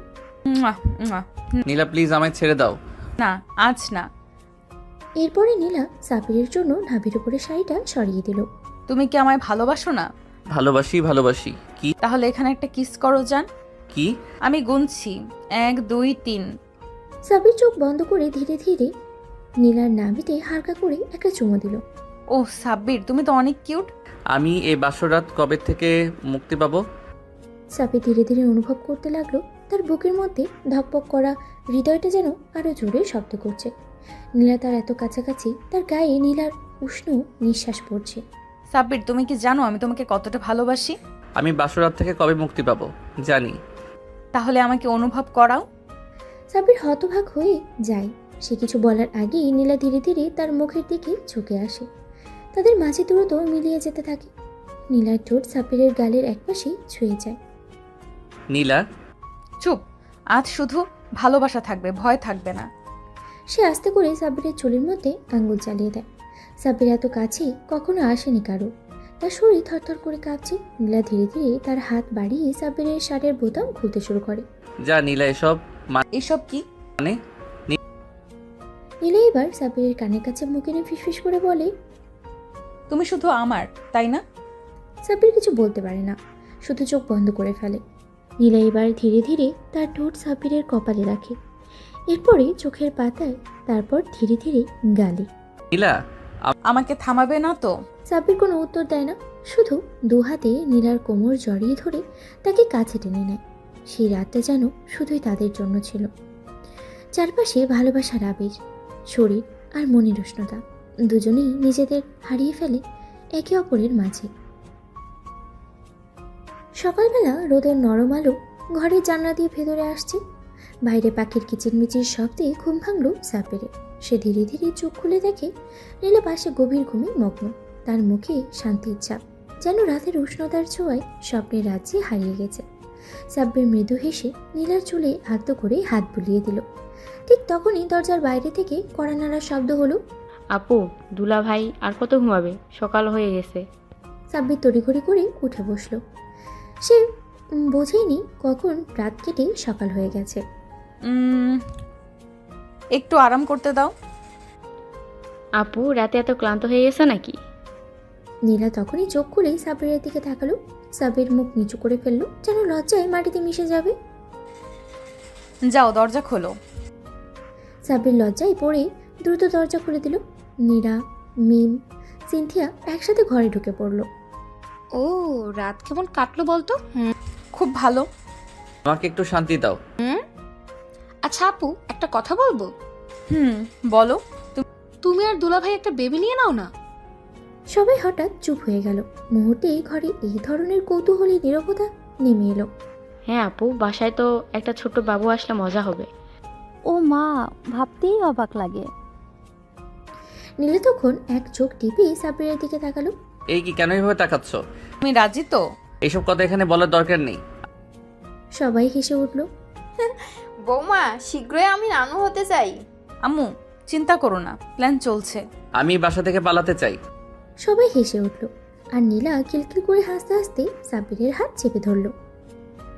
উম্মুয়া, উম্মুয়া। নীলা প্লিজ আমায় ছেড়ে দাও। না, আজ না। এরপরে নীলা সাব্বিরের জন্য নাভির উপরে শাড়িটা সরিয়ে দিল। তুমি কি আমায় ভালোবাসো না? ভালোবাসি ভালোবাসি। কি? তাহলে এখানে একটা কিস করো যান। কি? আমি গুনছি, 1 2 3। সাব্বির চোখ বন্ধ করে ধীরে ধীরে নীলার নাভিতে হালকা করে একটা চুমু দিল। ও সাব্বির, তুমি তো অনেক কিউট। আমি এই বাসর রাত কবে থেকে মুক্তি পাবো? সাব্বির ধীরে ধীরে অনুভব করতে লাগলো তার বুকের মধ্যে ধকপক করা হৃদয়টা যেন আরো জোরে শব্দ করছে। নীলা তার এত কাছাকাছি, তার গায়ে নীলার উষ্ণ নিঃশ্বাস পড়ছে। সাব্বির, তুমি কি জানো আমি তোমাকে কতটা ভালোবাসি? আমি বাসর রাত থেকে কবে মুক্তি পাবো জানি। তাহলে আমাকে অনুভব করাও। সাব্বির হতবাক হয়ে যায়। সে কিছু বলার আগেই নীলা ধীরে ধীরে তার মুখের দিকে ঝুঁকে আসে। তাদের মাঝে দূরত্ব মিলিয়ে যেতে থাকে। নীলার ঠোঁট সাব্বিরের গালের একপাশে ছুঁয়ে যায়। নীলা। চুপ, আজ শুধু ভালোবাসা থাকবে, ভয় থাকবে না। সে আস্তে করে সাব্বিরের চুলের মধ্যে আঙ্গুল চালিয়ে দেয়। সাব্বির এত কাছে কখনো আসেনি কারো। তার শরীর থরথর করে কাঁপছে। নীলা ধীরে ধীরে তার হাত বাড়িয়ে সাব্বিরের শার্টের বোতাম খুলতে শুরু করে। যা নীলা, এসব এসব কি? মানে? নীলা এবার সাব্বিরের কানের কাছে মুখ এনে ফিসফিস করে বলে, তুমি শুধু আমার, তাই না? সাব্বির কিছু বলতে পারে না, শুধু চোখ বন্ধ করে ফেলে। নীলা এবার ধীরে ধীরে তার ঠোঁট সাব্বিরের কপালে রাখে, এরপরে চোখের পাতায়, তারপর ধীরে ধীরে গালে। নীলা, আমাকে থামাবে না তো? সাব্বির কোনো উত্তর দেয় না, শুধু দু হাতে নীলার কোমর জড়িয়ে ধরে তাকে কাছে টেনে নেয়। সেই রাতটা যেন শুধুই তাদের জন্য ছিল। চারপাশে ভালোবাসার আবির, শরীর আর মনের উষ্ণতা, দুজনেই নিজেদের হারিয়ে ফেলে একে অপরের মাঝে। সকালবেলা রোদের নরম আলো ঘরের জানলা দিয়ে ভেতরে আসছে। বাইরে পাখির কিচিরমিচির শব্দে ঘুম ভাঙল সাব্বিরের। সে ধীরে ধীরে চোখ খুলে দেখে নীলা পাশে গভীর ঘুমে মগ্ন। তার মুখে শান্তির ছাপ, যেন রাতের উষ্ণতার ছোঁয়ায় স্বপ্নের রাজ্যে হারিয়ে গেছে। সাব্বির মৃদু হেসে নীলার চুলে আলতো করে হাত বুলিয়ে দিল। ঠিক তখনই দরজার বাইরে থেকে কড়া নাড়ার শব্দ হলো। আপু, দুলা ভাই আর কত ঘুমাবে? সকাল হয়ে গেছে। সাব্বির তড়িঘড়ি করে উঠে বসলো। সে বোঝেনি কখন রাত কেটে সকাল হয়ে গেছে। একটু আরাম করতে দাও। আপু, রাতে এত ক্লান্ত হয়ে গেছে নাকি? নীলা তখনই চোখ খুলেই সাব্বিরের দিকে তাকালো। সাব্বির মুখ নিচু করে ফেললো, যেন লজ্জায় মাটিতে মিশে যাবে। যাও, দরজা খোলো। সাব্বির লজ্জায় পড়ে দ্রুত দরজা খুলে দিল। নীরা, মিম, সিনথিয়া একসাথে ঘরে ঢুকে পড়লো। ও, রাত কেমন কাটলো বলতো? খুব ভালো। আমাকে একটু শান্তি দাও। আচ্ছা আপু, একটা কথা বলবো? বলো। তুমি আর দুলাভাই একটা বেবি নিয়ে নাও না। সবাই হঠাৎ চুপ হয়ে গেল। মুহূর্তেই ঘরে এই ধরনের কৌতূহলী নীরবতা নেমে এলো। হ্যাঁ আপু, বাসায় তো একটা ছোট্ট বাবু আসলে মজা হবে। ও মা, ভাবতেই অবাক লাগে। নীলা তখন এক চোখ টিপে সাব্বিরের দিকে তাকালো। এই কি, কেন এভাবে তাকাচ্ছ? তুমি রাজি তো? এইসব কথা এখানে বলার দরকার নেই। সবাই হেসে উঠল। বৌমা, শীঘ্রই আমি নানু হতে চাই। আম্মু, চিন্তা করো না, প্ল্যান চলছে। আমি বাসা থেকে পালাতে চাই। সবাই হেসে উঠল। আর নীলা কিলকিল করে হাসতে হাসতে সাব্বিরের হাত চেপে ধরল।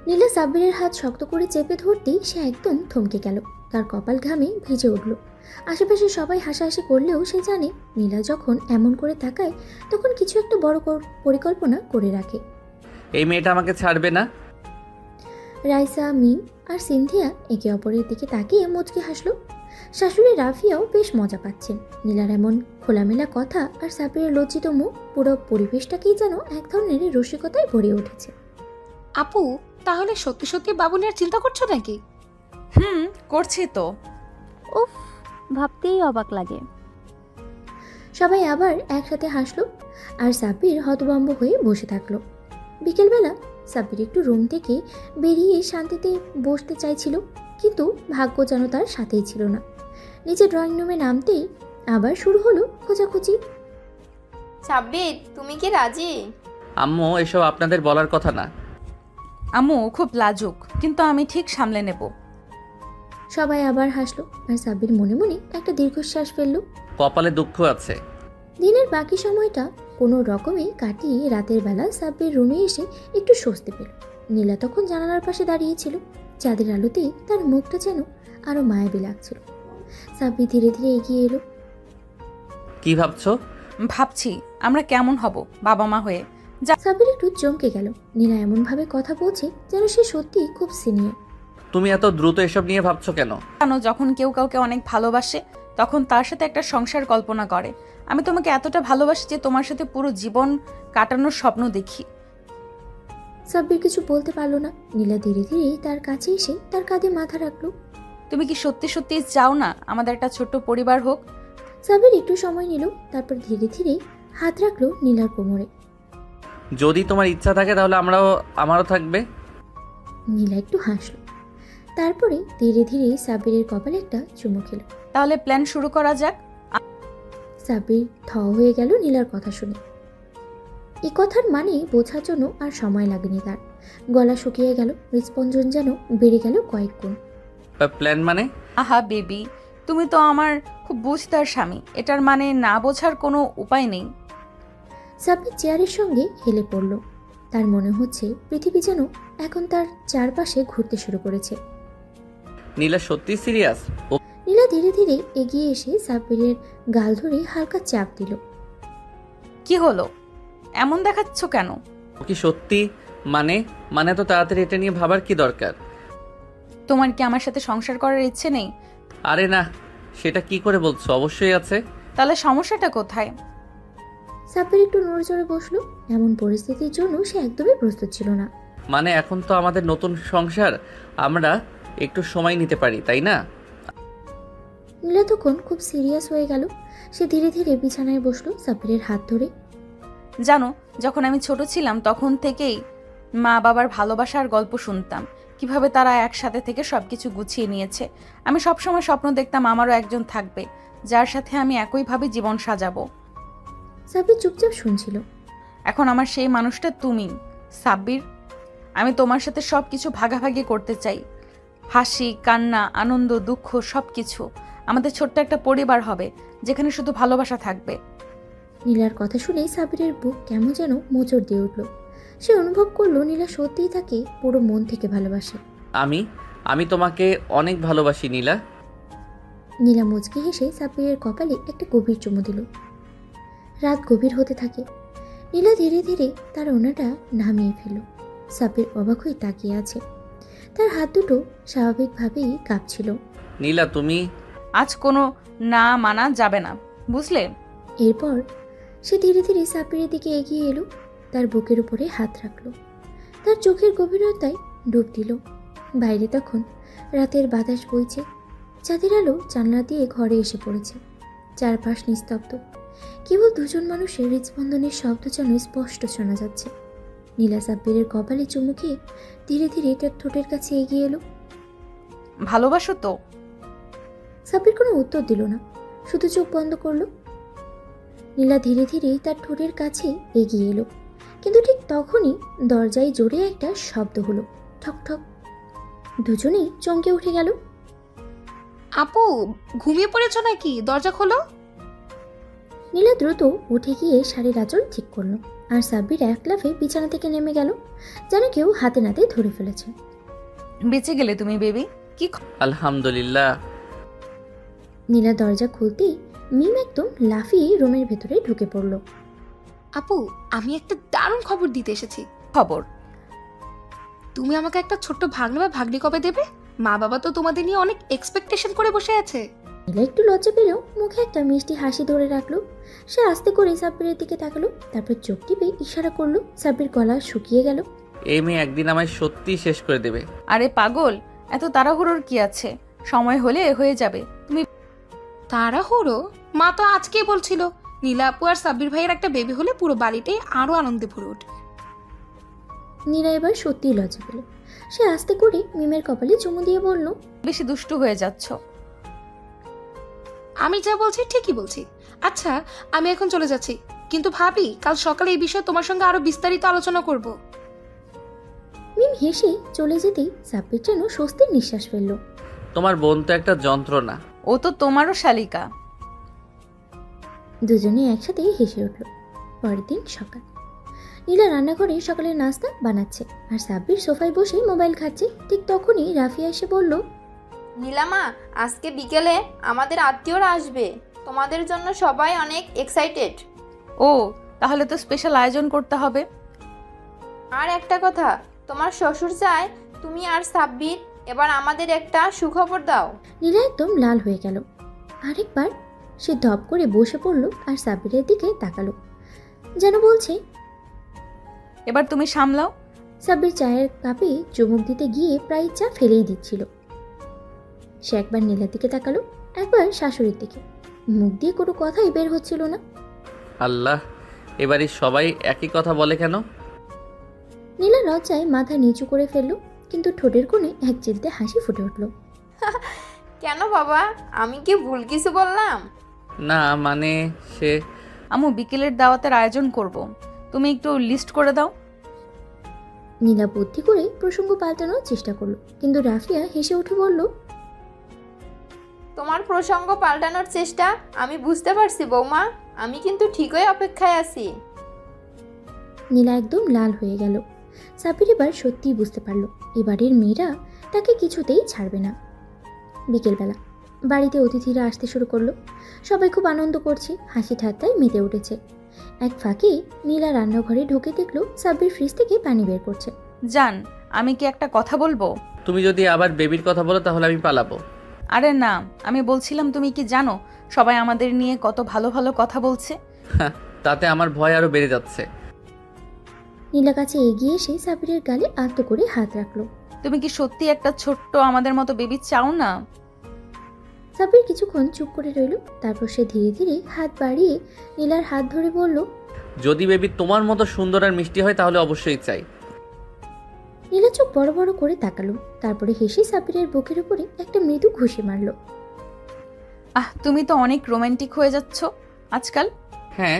নীলা সাব্বিরের হাত শক্ত করে চেপে ধরতেই সে একদম থমকে গেল। তার কপাল ঘামে ভিজে উঠল। আশেপাশে সবাই হাসাহাসি করলেও সে জানে নীলা যখন এমন করে তাকায় তখন কিছু একটা বড় পরিকল্পনা করে রাখে। এই মেয়েটা আমাকে ছাড়বে না। রাইসা, মিম আর সিনথিয়া একে অপরের দিকে তাকিয়ে মুচকে হাসলো। শাশুড়ি রাফিয়াও বেশ মজা পাচ্ছেন। নীলার এমন খোলামেলা কথা আর সাব্বিরের লজ্জিত মুখ পুরো পরিবেশটাকেই যেন এক ধরনের রসিকতায় ভরে উঠেছে। আপু, তাহলে সত্যি সত্যি বাবু নিয়ে চিন্তা করছো নাকি? করছি তো। উফ, ভাবতেই অবাক লাগে। সবাই আবার একসাথে হাসলো আর সাব্বির হতভম্ব হয়ে বসে থাকলো। বিকেলবেলা সাব্বির একটু রুম থেকে বেরিয়ে শান্তিতে বসতে চাইছিল, কিন্তু ভাগ্য যেন তার সাথেই ছিল না। নিচে ড্রয়িং রুমে নামতেই আবার শুরু হলো খোঁজাখুঁজি। সাব্বির, তুমি কি রাজি? আম্মু, এসব আপনাদের বলার কথা না। আম্মু খুব লাজুক, কিন্তু আমি ঠিক সামলে নেব। সবাই আবার হাসলো আর সাব্বির মনে মনে একটা দীর্ঘশ্বাস ফেললো। কপালে দুঃখ আছে। দিনের বাকি সময়টা কোনো রকমে কাটিয়ে রাতের বেলা সাব্বির রুমে এসে একটু স্বস্তি পেল। নীলা তখন জানালার পাশে দাঁড়িয়েছিল। চাঁদের আলোতে তার মুখটা যেন আরো মায়াবী লাগছিল। সাব্বির ধীরে ধীরে এগিয়ে এলো। কি ভাবছো? ভাবছি আমরা কেমন হব বাবা মা হয়ে। সাব্বির একটু চমকে গেল। নীলা এমনভাবে কথা বলছে যেন সে সত্যিই খুব সিনিয়র। তুমি এত দ্রুত এসব নিয়ে ভাবছো কেন? যখন কেউ কাউকে অনেক ভালোবাসে তখন তার সাথে একটা সংসার কল্পনা করে। আমি তোমাকে এতটা ভালোবাসি যে তোমার সাথে পুরো জীবন কাটানোর স্বপ্ন দেখি। সাব্বির কিছু বলতে পারলো না। নীলা ধীরে ধীরে তার কাছে এসে তার কাঁধে মাথা রাখলো। তুমি কি সত্যি সত্যি চাও না আমাদের একটা ছোট্ট পরিবার হোক? সাব্বির একটু সময় নিল, তারপর ধীরে ধীরে হাত রাখলো নীলার কোমরে। যদি তোমার ইচ্ছা থাকে তাহলে আমারও থাকবে। নীলা একটু হাসলো, তারপরে ধীরে ধীরে সাব্বিরের কপালে একটা চুমু খেল। তাহলে প্ল্যান শুরু করা যাক। সাব্বির থ হয়ে গেল নীলার কথা শুনে। এই কথার মানে বোঝার জন্য আর সময় লাগেনি তার। গলা শুকিয়ে গেল, হৃদস্পন্দন যেন বেড়ে গেল কয়েক গুণ। প্ল্যান মানে? আহা বেবি, তুমি তো আমার খুব বুঝতার স্বামী, এটার মানে না বোঝার কোনো উপায় নেই। সাব্বির চেয়ারের সঙ্গে হেলে পড়ল। তার মনে হচ্ছে পৃথিবী যেন এখন তার চারপাশে ঘুরতে শুরু করেছে। নীলা সত্যি সিরিয়াস? নীলা ধীরে ধীরে এগিয়ে এসে সাব্বিরের গাল ধরে হালকা চাপ দিল। কি হলো, এমন দেখাচ্ছ কেন? ও কি সত্যি? মানে তো তাড়াতাড়ি এটা নিয়ে ভাবার কি দরকার? তোমার কি আমার সাথে সংসার করার ইচ্ছে নেই? আরে না, সেটা কি করে বলছো? অবশ্যই আছে। তাহলে সমস্যাটা কোথায়? সাব্বির একটু নড়েচড়ে বসলো। এমন পরিস্থিতির জন্য সে একদমই প্রস্তুত ছিল না। মানে এখন তো আমাদের নতুন সংসার, আমরা একটু সময় নিতে পারি, তাই না? নীলা তখন খুব সিরিয়াস হয়ে গেল। সে ধীরে ধীরে বিছানায় বসলো সাব্বিরের হাত ধরে। জানো, যখন আমি ছোট ছিলাম তখন থেকেই মা বাবার ভালোবাসার গল্প শুনতাম, কিভাবে তারা একসাথে থেকে সবকিছু গুছিয়ে নিয়েছে। আমি সবসময় স্বপ্ন দেখতাম আমারও একজন থাকবে যার সাথে আমি একইভাবে জীবন সাজাবো। সাব্বির চুপচাপ শুনছিল। এখন আমার সেই মানুষটা তুমি সাব্বির। আমি তোমার সাথে সব কিছু ভাগাভাগি করতে চাই। হাসি, কান্না, আনন্দ, দুঃখ সব কিছু। আমাদের ছোট্ট একটা পরিবার হবে যেখানে শুধু ভালোবাসা থাকবে। নীলার কথা শুনেই সাবিরের বুক কেমন যেন মোচড় দিয়ে উঠল। সে অনুভব করলো নীলা সত্যিই তাকে পুরো মন থেকে ভালোবাসে। আমি তোমাকে অনেক ভালোবাসি নীলা। নীলা মুচকি হেসে সাব্বিরের কপালে একটা গভীর চুমু দিল। রাত গভীর হতে থাকে। নীলা ধীরে ধীরে তার ওনাটা নামিয়ে ফেলল। সাব্বির অবাক হয়ে তাকিয়ে আছে। তার হাত দুটো স্বাভাবিকভাবেই কাঁপছিল। নীলা তুমি আজ কোনো না মানা যাবে না, বুঝলে? এরপর সে ধীরে ধীরে সাব্বিরের দিকে এগিয়ে এলো, তার বুকের উপরে হাত রাখলো, তার চোখের গভীরতায় ডুব দিল। বাইরে তখন রাতের বাতাস বইছে, চাঁদের আলো জানলা দিয়ে ঘরে এসে পড়েছে। চারপাশ নিস্তব্ধ, কেবল দুজন মানুষের হৃদস্পন্দনের শব্দ যেন স্পষ্ট শোনা যাচ্ছে। নীলা সাব্বিরের কপালে চুমু খেয়ে ধীরে ধীরে তার ঠোঁটের কাছে এগিয়ে এলো। ভালোবাসো তো? সাব্বির কোনো উত্তর দিল না, শুধু চোখ বন্ধ করলো। নীলা ধীরে ধীরে তার ঠোঁটের কাছে এগিয়ে এলো, কিন্তু ঠিক তখনই দরজায় জোরে একটা শব্দ হলো, ঠক ঠক। দুজনেই চমকে উঠে গেল। আপু, ঘুমিয়ে পড়েছো নাকি? দরজা খোলো। নীলা দ্রুত উঠে গিয়ে শাড়ির আঁচল ঠিক করলো, আর সাব্বির এক লাফে বিছানা থেকে নেমে গেল, যেন কেউ হাতে নাতে ধরে ফেলেছে। বেঁচে গেলে তুমি বেবি। কি আলহামদুলিল্লাহ। নীলা দরজা খুলতেই মিম একদম লাফিয়ে রুমের ভেতরে ঢুকে পড়ল। আপু, আমি একটা দারুণ খবর দিতে এসেছি। খবর? তুমি আমাকে একটা ছোট্ট ভাগ্নে বা ভাগ্নি কবে দেবে? মা বাবা তো তোমাদের নিয়ে অনেক এক্সপেকটেশন করে বসে আছে। নীলা একটু লজ্জা পেলেও মুখে একটা মিষ্টি হাসি ধরে রাখলো। সে আস্তে করে সাব্বিরের দিকে তাকালো, তারপর চোখ টিপে ইশারা করলো। সাব্বির গলা শুকিয়ে গেল। এই মেয়ে একদিন আমায় সত্যি শেষ করে দেবে। আরে পাগল, এত তাড়াহুড়োর কি আছে? সময় হলে হয়ে যাবে। তুমি তাড়াহুড়ো? মা তো আজকেই বলছিল নীলা আপু আর সাব্বির ভাইয়ের একটা বেবি হলে পুরো বাড়িটাই আরো আনন্দে ভরে উঠবে। নীলা এবার সত্যিই লজ্জা পেল। সে আস্তে করে মিমের কপালে চুমু দিয়ে বলল, বেশি দুষ্টু হয়ে যাচ্ছ। আমি যা বলছি ঠিকই বলছি। আচ্ছা, আমি এখন চলে যাচ্ছি, কিন্তু ভাবি কাল সকালে এই বিষয়ে তোমার সঙ্গে আরো বিস্তারিত আলোচনা করব। মিম হেসে চলে যেতেই সাব্বির যেন স্বস্তির নিঃশ্বাস ফেলল। তোমার বোন তো একটা যন্ত্রণা। ও তো তোমারও শালিকা। দুজনে একসাথে হেসে উঠল। পরের দিন সকাল। নীলা রান্নাঘরে সকালের নাস্তা বানাচ্ছে, আর সাব্বির সোফায় বসে মোবাইল ঘাটছে। ঠিক তখনই রাফিয়া এসে বলল, নীলামা, আজকে বিকেলে আমাদের আত্মীয়রা আসবে। তোমাদের জন্য সবাই অনেক এক্সাইটেড। ও, তাহলে তো স্পেশাল আয়োজন করতে হবে। আর একটা কথা, তোমার শ্বশুর চায় তুমি আর সাব্বির এবার আমাদের একটা সুখবর দাও। নীলা একদম লাল হয়ে গেল। আরেকবার সে ধপ করে বসে পড়ল আর সাব্বিরের দিকে তাকালো, যেন বলছে, এবার তুমি সামলাও। সাব্বির চায়ের কাপে চুমুক দিতে গিয়ে প্রায় চা ফেলেই দিচ্ছিল। সে একবার নীলার দিকে তাকালো, একবার শাশুড়ির দিকে। মুখ দিয়ে কোনো কথাই বের হচ্ছিল না। আল্লাহ, এবারে সবাই একই কথা বলে কেন? নীলা লজ্জায় মাথা নিচু করে ফেলল, কিন্তু ঠোঁটের কোণে এক চিলতে হাসি ফুটে উঠল। কেন বাবা, আমি কি ভুল কিছু বললাম? না মানে সে আম্মু বিকেলের দাওয়াতের আয়োজন করব, তুমি একটু লিস্ট করে দাও। নীলা বুদ্ধি করে প্রসঙ্গ পাল্টানোর চেষ্টা করলো, কিন্তু রাফিয়া হেসে উঠে বলল, তোমার প্রসঙ্গ পাল্টানোর চেষ্টা আমি বুঝতে পারছি বৌমা, আমি কিন্তু ঠিকই অপেক্ষায় আছি। নীলা একদম লাল হয়ে গেল। সাব্বির এবার সত্যিই বুঝতে পারলো এবারের মেয়েরা তাকে কিছুতেই ছাড়বে না। বিকেলবেলা বাড়িতে অতিথিরা আসতে শুরু করলো। সবাই খুব আনন্দ করছে, হাসি ঠাট্টায় মেতে উঠেছে। এক ফাঁকে নীলা রান্নাঘরে ঢুকে দেখলো সাব্বির ফ্রিজ থেকে পানি বের করছে। জান, আমি কি একটা কথা বলবো? তুমি যদি আবার বেবির কথা বলো তাহলে আমি পালাবো। আরে না, আমি বলছিলাম তুমি কি জানো সবাই আমাদের নিয়ে কত ভালো ভালো কথা বলছে। তাতে আমার ভয় আরো বেড়ে যাচ্ছে। নীলা কাছে এগিয়ে এসে সাব্বিরের গালে আলতো করে হাত রাখলো। তুমি কি সত্যি একটা ছোট্ট আমাদের মতো বেবি চাও না? সাব্বির কিছুক্ষণ চুপ করে রইল, তারপর সে ধীরে ধীরে হাত বাড়িয়ে নীলার হাত ধরে বলল, যদি বেবি তোমার মতো সুন্দর আর মিষ্টি হয় তাহলে অবশ্যই চাই। নীলা চোখ বড় বড় করে তাকালো, তারপরে হেসে সাব্বিরের বুকের উপরে একটা মৃদু ঘুষি মারল। তুমি তো অনেক রোমান্টিক হয়ে যাচ্ছ আজকাল। হ্যাঁ,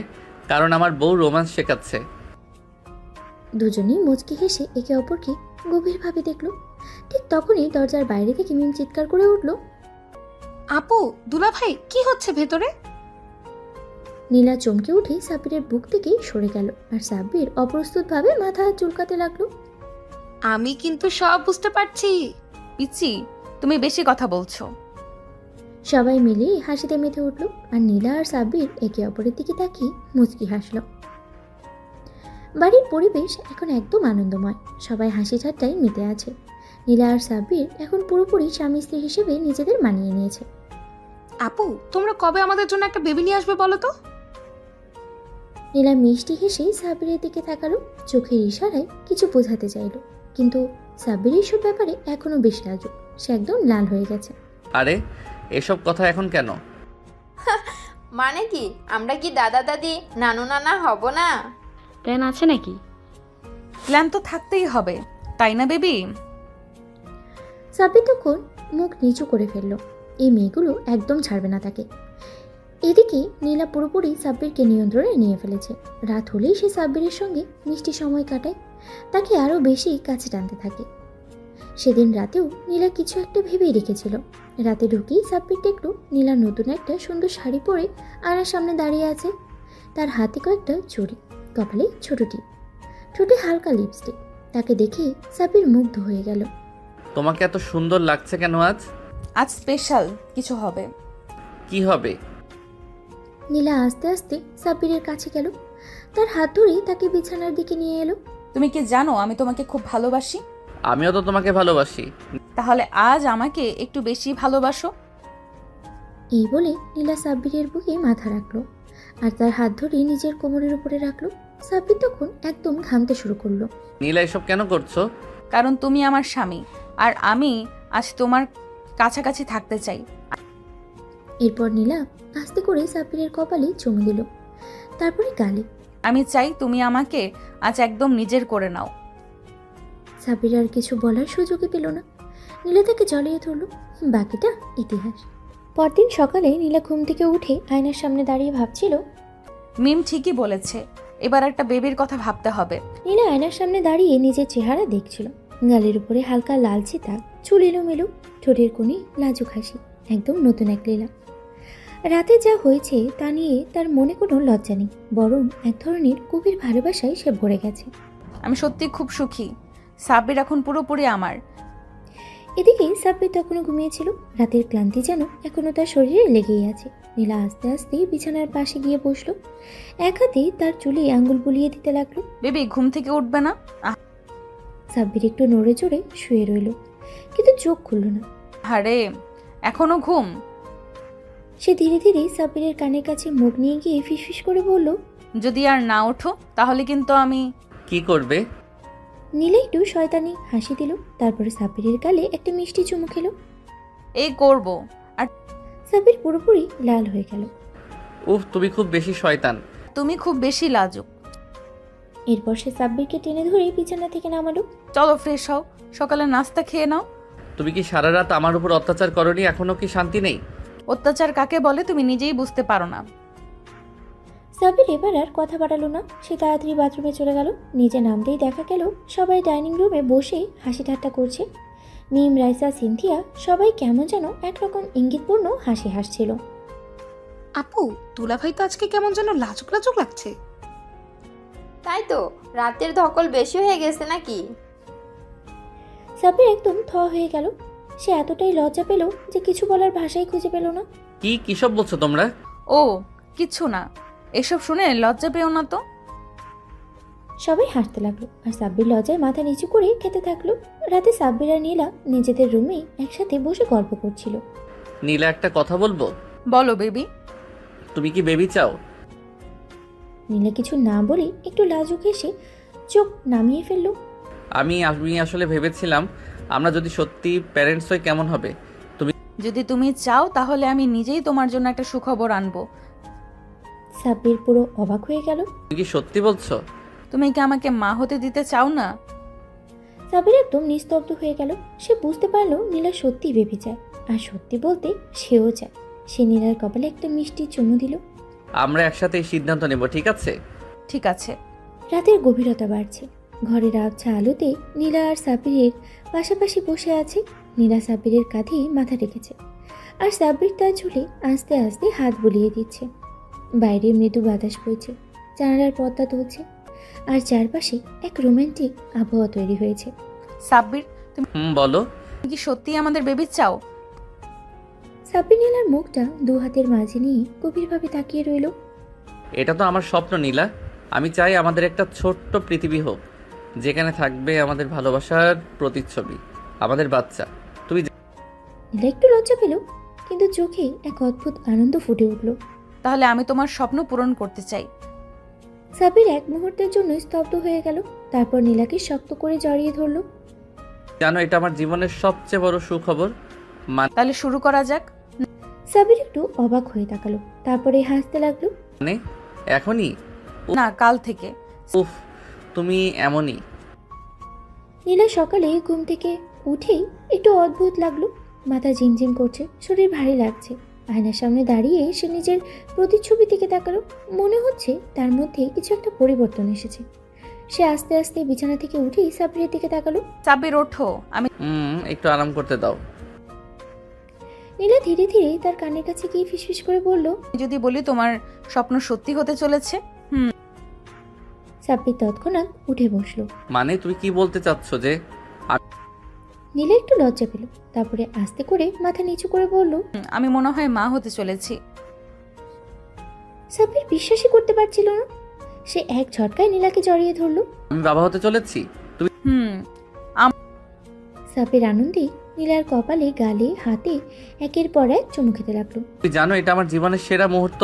কারণ আমার বউ রোম্যান্স শেখাচ্ছে। দুজনেই মুচকি হেসে একে অপরকে গভীরভাবে দেখলো। ঠিক তখনই দরজার বাইরে থেকে মিম চিৎকার করে উঠল, আপু, দুলাভাই, কি হচ্ছে ভেতরে? নীলা চমকে উঠে সাব্বিরের বুক থেকে সরে গেল, আর সাব্বির অপ্রস্তুতভাবে মাথা চুলকাতে লাগলো। আমি কিন্তু সব বুঝতে পারছি। পিচি, তুমি বেশি কথা বলছো। সবাই মিলে হাসিতে মেতে উঠল, আর নীলা আর সাব্বির একে অপরের দিকে তাকিয়ে মুচকি হাসল। বাড়ির পরিবেশ এখন একদম আনন্দময়, সবাই হাসি ঠাট্টায় মেতে আছে। নীলা আর সাব্বির এখন পুরোপুরি স্বামী স্ত্রী হিসেবে নিজেদের মানিয়ে নিয়েছে। আপু, তোমরা কবে আমাদের জন্য একটা বেবি নিয়ে আসবে বলো তো? নীলা মিষ্টি হেসে সাব্বিরের দিকে তাকালো, চোখের ইশারায় কিছু বোঝাতে চাইলো, কিন্তু সাব্বির এইসব ব্যাপারে এখনো বেশ লাজুক। সে একদম লাল হয়ে গেছে। আরে এসব কথা এখন কেন? মানে কি, আমরা কি দাদা দাদি নানু নানা হব না? প্ল্যান আছে নাকি? প্ল্যান তো থাকতেই হবে, তাই না বেবি? সাব্বির তখন মুখ নিচু করে ফেলল। এই মেয়েগুলো একদম ছাড়বে না তাকে। এদিকে নীলা পুরোপুরি সাব্বিরকে নিয়ন্ত্রণে নিয়ে ফেলেছে। রাত হলেই সে সাব্বিরের সঙ্গে মিষ্টি সময় কাটায়, তাকে আরও বেশি কাছে টানতে থাকে। সেদিন রাতেও নীলা কিছু একটা ভেবেই রেখেছিল। রাতে ঢুকেই সাব্বির দেখল নীলা নতুন একটা সুন্দর শাড়ি পরে আয়নার সামনে দাঁড়িয়ে আছে। তার হাতে কয়েকটা চুড়ি, কপালে ছোট টিপ, ঠোঁটে হালকা লিপস্টিক। তাকে দেখে সাব্বির মুগ্ধ হয়ে গেল। তোমাকে এত সুন্দর লাগছে কেন আজ? আজ স্পেশাল কিছু হবে। কি হবে? নীলা আস্তে আস্তে সাব্বিরের কাছে গেল, তার হাত ধরেই তাকে বিছানার দিকে নিয়ে এলো। তুমি কি জানো আমি তোমাকে খুব ভালোবাসি? আমিও তো তোমাকে ভালোবাসি। তাহলে আজ আমাকে একটু বেশি ভালোবাসো। এই বলে নীলা সাব্বিরের বুকে মাথা রাখলো, আর তার হাত ধরে নিজের কোমরের উপরে রাখলো। সাব্বির তখন একদম ঘামতে শুরু করলো। নীলা এসব কেন করছো? কারণ তুমি আমার স্বামী, আর আমি আজ তোমার কাছাকাছি থাকতে চাই। এরপর নীলা আস্তে করে সাব্বিরের কপালে চুমু দিল, তারপরে গালে। আমি চাই তুমি আমাকে আজ একদম নিজের করে নাও। সাব্বির আর কিছু বলার সুযোগই পেল না। নীলা তাকে জড়িয়ে ধরল। বাকিটা ইতিহাস। পরদিন সকালে নীলা ঘুম থেকে উঠে আয়নার সামনে দাঁড়িয়ে ভাবছিল, মিম ঠিকই বলেছে, এবার একটা বেবির কথা ভাবতে হবে। নীলা আয়নার সামনে দাঁড়িয়ে নিজের চেহারা দেখছিল। গালের উপরে হালকা লালচে দাগ, চুল এলোমেলো, ঠোঁটের কোণে লাজুক হাসি, একদম নতুন এক লীলা। রাতে যা হয়েছে তা নিয়ে তার মনে কোনো লজ্জা নেই, বরং এক ধরনের গভীর ভালোবাসায় সে ভরে গেছে। আমি সত্যি খুব সুখী। সাব্বির এখন পুরোপুরি আমার। এদিকে সাব্বির তখনও ঘুমিয়েছিল। রাতের ক্লান্তি যেন এখনো তার শরীরে লেগেই আছে। নীলা আস্তে আস্তে বিছানার পাশে গিয়ে বসলো, এক হাতে তার চুলে আঙ্গুল বুলিয়ে দিতে লাগলো। বেবি ঘুম থেকে উঠবে না? সাব্বির একটু নড়ে চড়ে শুয়ে রইল, কিন্তু চোখ খুলল না। আরে এখনো ঘুম? সে ধীরে ধীরে সাব্বিরের কানের কাছে মুখ নিয়ে গিয়ে ফিসফিস করে বলল, যদি আর না ওঠো তাহলে কিন্তু আমি। কি করবে? নীলা একটু শয়তানি হাসি দিল, তারপরে সাব্বিরের গালে একটা মিষ্টি চুমু খেলো। এই করব। আর সাব্বির পুরোপুরি লাল হয়ে গেল। উফ, তুমি খুব বেশি শয়তান। তুমি খুব বেশি লাজুক। এরপর সে সাব্বিরকে টেনে ধরে বিছানা থেকে নামালো। চলো ফ্রেশ হও, সকালে নাস্তা খেয়ে নাও। তুমি কি সারা রাত আমার উপর অত্যাচার করনি? এখনো কি শান্তি নেই? অত্যাচার কাকে বলে তুমি নিজেই বুঝতে পারো না। সাব্বির এবার আর কথা বাড়ালো না। সে তাড়াতাড়ি বাথরুমে চলে গেল। নিচে নামতেই দেখা গেল সবাই ডাইনিং রুমে বসে হাসি ঠাট্টা করছে। মিম, রাইসা, সিনথিয়া সবাই কেমন যেন একরকম ইঙ্গিতপূর্ণ হাসি হাসছিল। আপু, দুলাভাই তো আজকে কেমন যেন লাজুক লাজুক লাগছে। তাই তো, রাতের ধকল বেশি হয়ে গেছে নাকি? সাব্বির একদম থ হয়ে গেল। সে এতটাই লজ্জা পেল যে কিছু বলার ভাষাই খুঁজে পেল না। কিসব বলছো তোমরা? ও কিচ্ছু না, এসব শুনে লজ্জা পেও না তো। সবাই হাসতে লাগলো, আর সাব্বির লজ্জায় মাথা নিচু করে খেতে থাকলো। রাতে সাব্বির আর নীলা নিজেদের রুমে একসাথে বসে গল্প করছিল। নীলা, একটা কথা বলবো? বলো বেবি। তুমি কি বেবি চাও? নীলা কিছু না বলে একটু লাজুক হেসে চোখ নামিয়ে ফেললো। আমি আসলে ভেবেছিলাম আমরা যদি সত্যি প্যারেন্টস হই কেমন হবে। যদি তুমি চাও তাহলে আমি নিজেই তোমার জন্য একটা সুখবর আনবো। সাব্বির পুরো অবাক হয়ে গেল। তুমি কি সত্যি বলছো? তুমি কি আমাকে মা হতে দিতে চাও না? সাব্বির একদম নিস্তব্ধ হয়ে গেল। সে বুঝতে পারলো নীলা সত্যি ভেবে চায়, আর সত্যি বলতে সেও চায়। সে নীলার কপালে একটা মিষ্টি চুমু দিল। আমরা একসাথে এই সিদ্ধান্ত নেব, ঠিক আছে? ঠিক আছে। রাতের গভীরতা বাড়ছে। ঘরের আবছা আলোতে নীলা আর সাব্বিরের পাশাপাশি বসে আছে। নীলা সাব্বিরের কাঁধে মাথা রেখেছে আর সাব্বির তার ঝুলে আস্তে আস্তে হাত বুলিয়ে দিচ্ছে। বাইরে মৃদু বাতাস বইছে, জানালার পর্দা তুলছে আর চারপাশে এক রোমান্টিক আবহাওয়া তৈরি হয়েছে। সাব্বির, বলো। তুমি কি সত্যিই আমাদের বেবি চাও? সাব্বির নীলার মুখটা দু হাতের মাঝে নিয়ে গভীরভাবে তাকিয়ে রইল। এটা তো আমার স্বপ্ন নীলা। আমি চাই আমাদের একটা ছোট্ট পৃথিবী হোক, যেখানে থাকবে আমাদের ভালোবাসার প্রতিচ্ছবি, আমাদের বাচ্চা। তুমি নীলা একটু লজ্জা পেল, কিন্তু চোখে এক অদ্ভুত আনন্দ ফুটে উঠল। তাহলে আমি তোমার স্বপ্ন পূরণ করতে চাই। সাব্বির এক মুহূর্তের জন্য স্তব্ধ হয়ে গেল, তারপর নীলাকে শক্ত করে জড়িয়ে ধরল। জানো, এটা আমার জীবনের সবচেয়ে বড় সুখবর। তাহলে শুরু করা যাক। সাব্বির একটু অবাক হয়ে তাকালো, তারপরে হাসতে লাগলো। মানে এখনই? না, কাল থেকে। উফ, তুমি এমনই। নীলা সকালে ঘুম থেকে উঠেই একটু অদ্ভুত লাগলো। মাথা ঝিমঝিম করছে, শরীর ভারী লাগছে। আয়নার সামনে দাঁড়িয়ে সে নিজের প্রতিচ্ছবি দিকে তাকালো। মনে হচ্ছে তার মধ্যে কিছু একটা পরিবর্তন এসেছে। সে আস্তে আস্তে বিছানা থেকে উঠেই সাব্বিরের দিকে তাকালো। সাব্বির, ওঠো, আমি একটু আরাম করতে দাও। নীলা ধীরে ধীরে তার কানের কাছে গিয়ে ফিসফিস করে বলল, যদি বলি তোমার স্বপ্ন সত্যি হতে চলেছে। সাব্বির তৎক্ষণাৎ উঠে বসলো। মানে তুমি কি বলতে চাচ্ছ যে? নীলা একটু লজ্জা পেল, তারপরে আস্তে করে মাথা নিচু করে বলল, আমি মনে হয় মা হতে চলেছি। সাব্বির বিশ্বাসই করতে পারছিল না। সে এক ঝটকায় নীলাকে জড়িয়ে ধরল। আমি বাবা হতে চলেছি? তুমি? সাব্বির আনন্দে নীলার কপালে, গালে, হাতে একের পর এক চুমু খেতে লাগলো। তুমি জানো, এটা আমার জীবনের সেরা মুহূর্ত।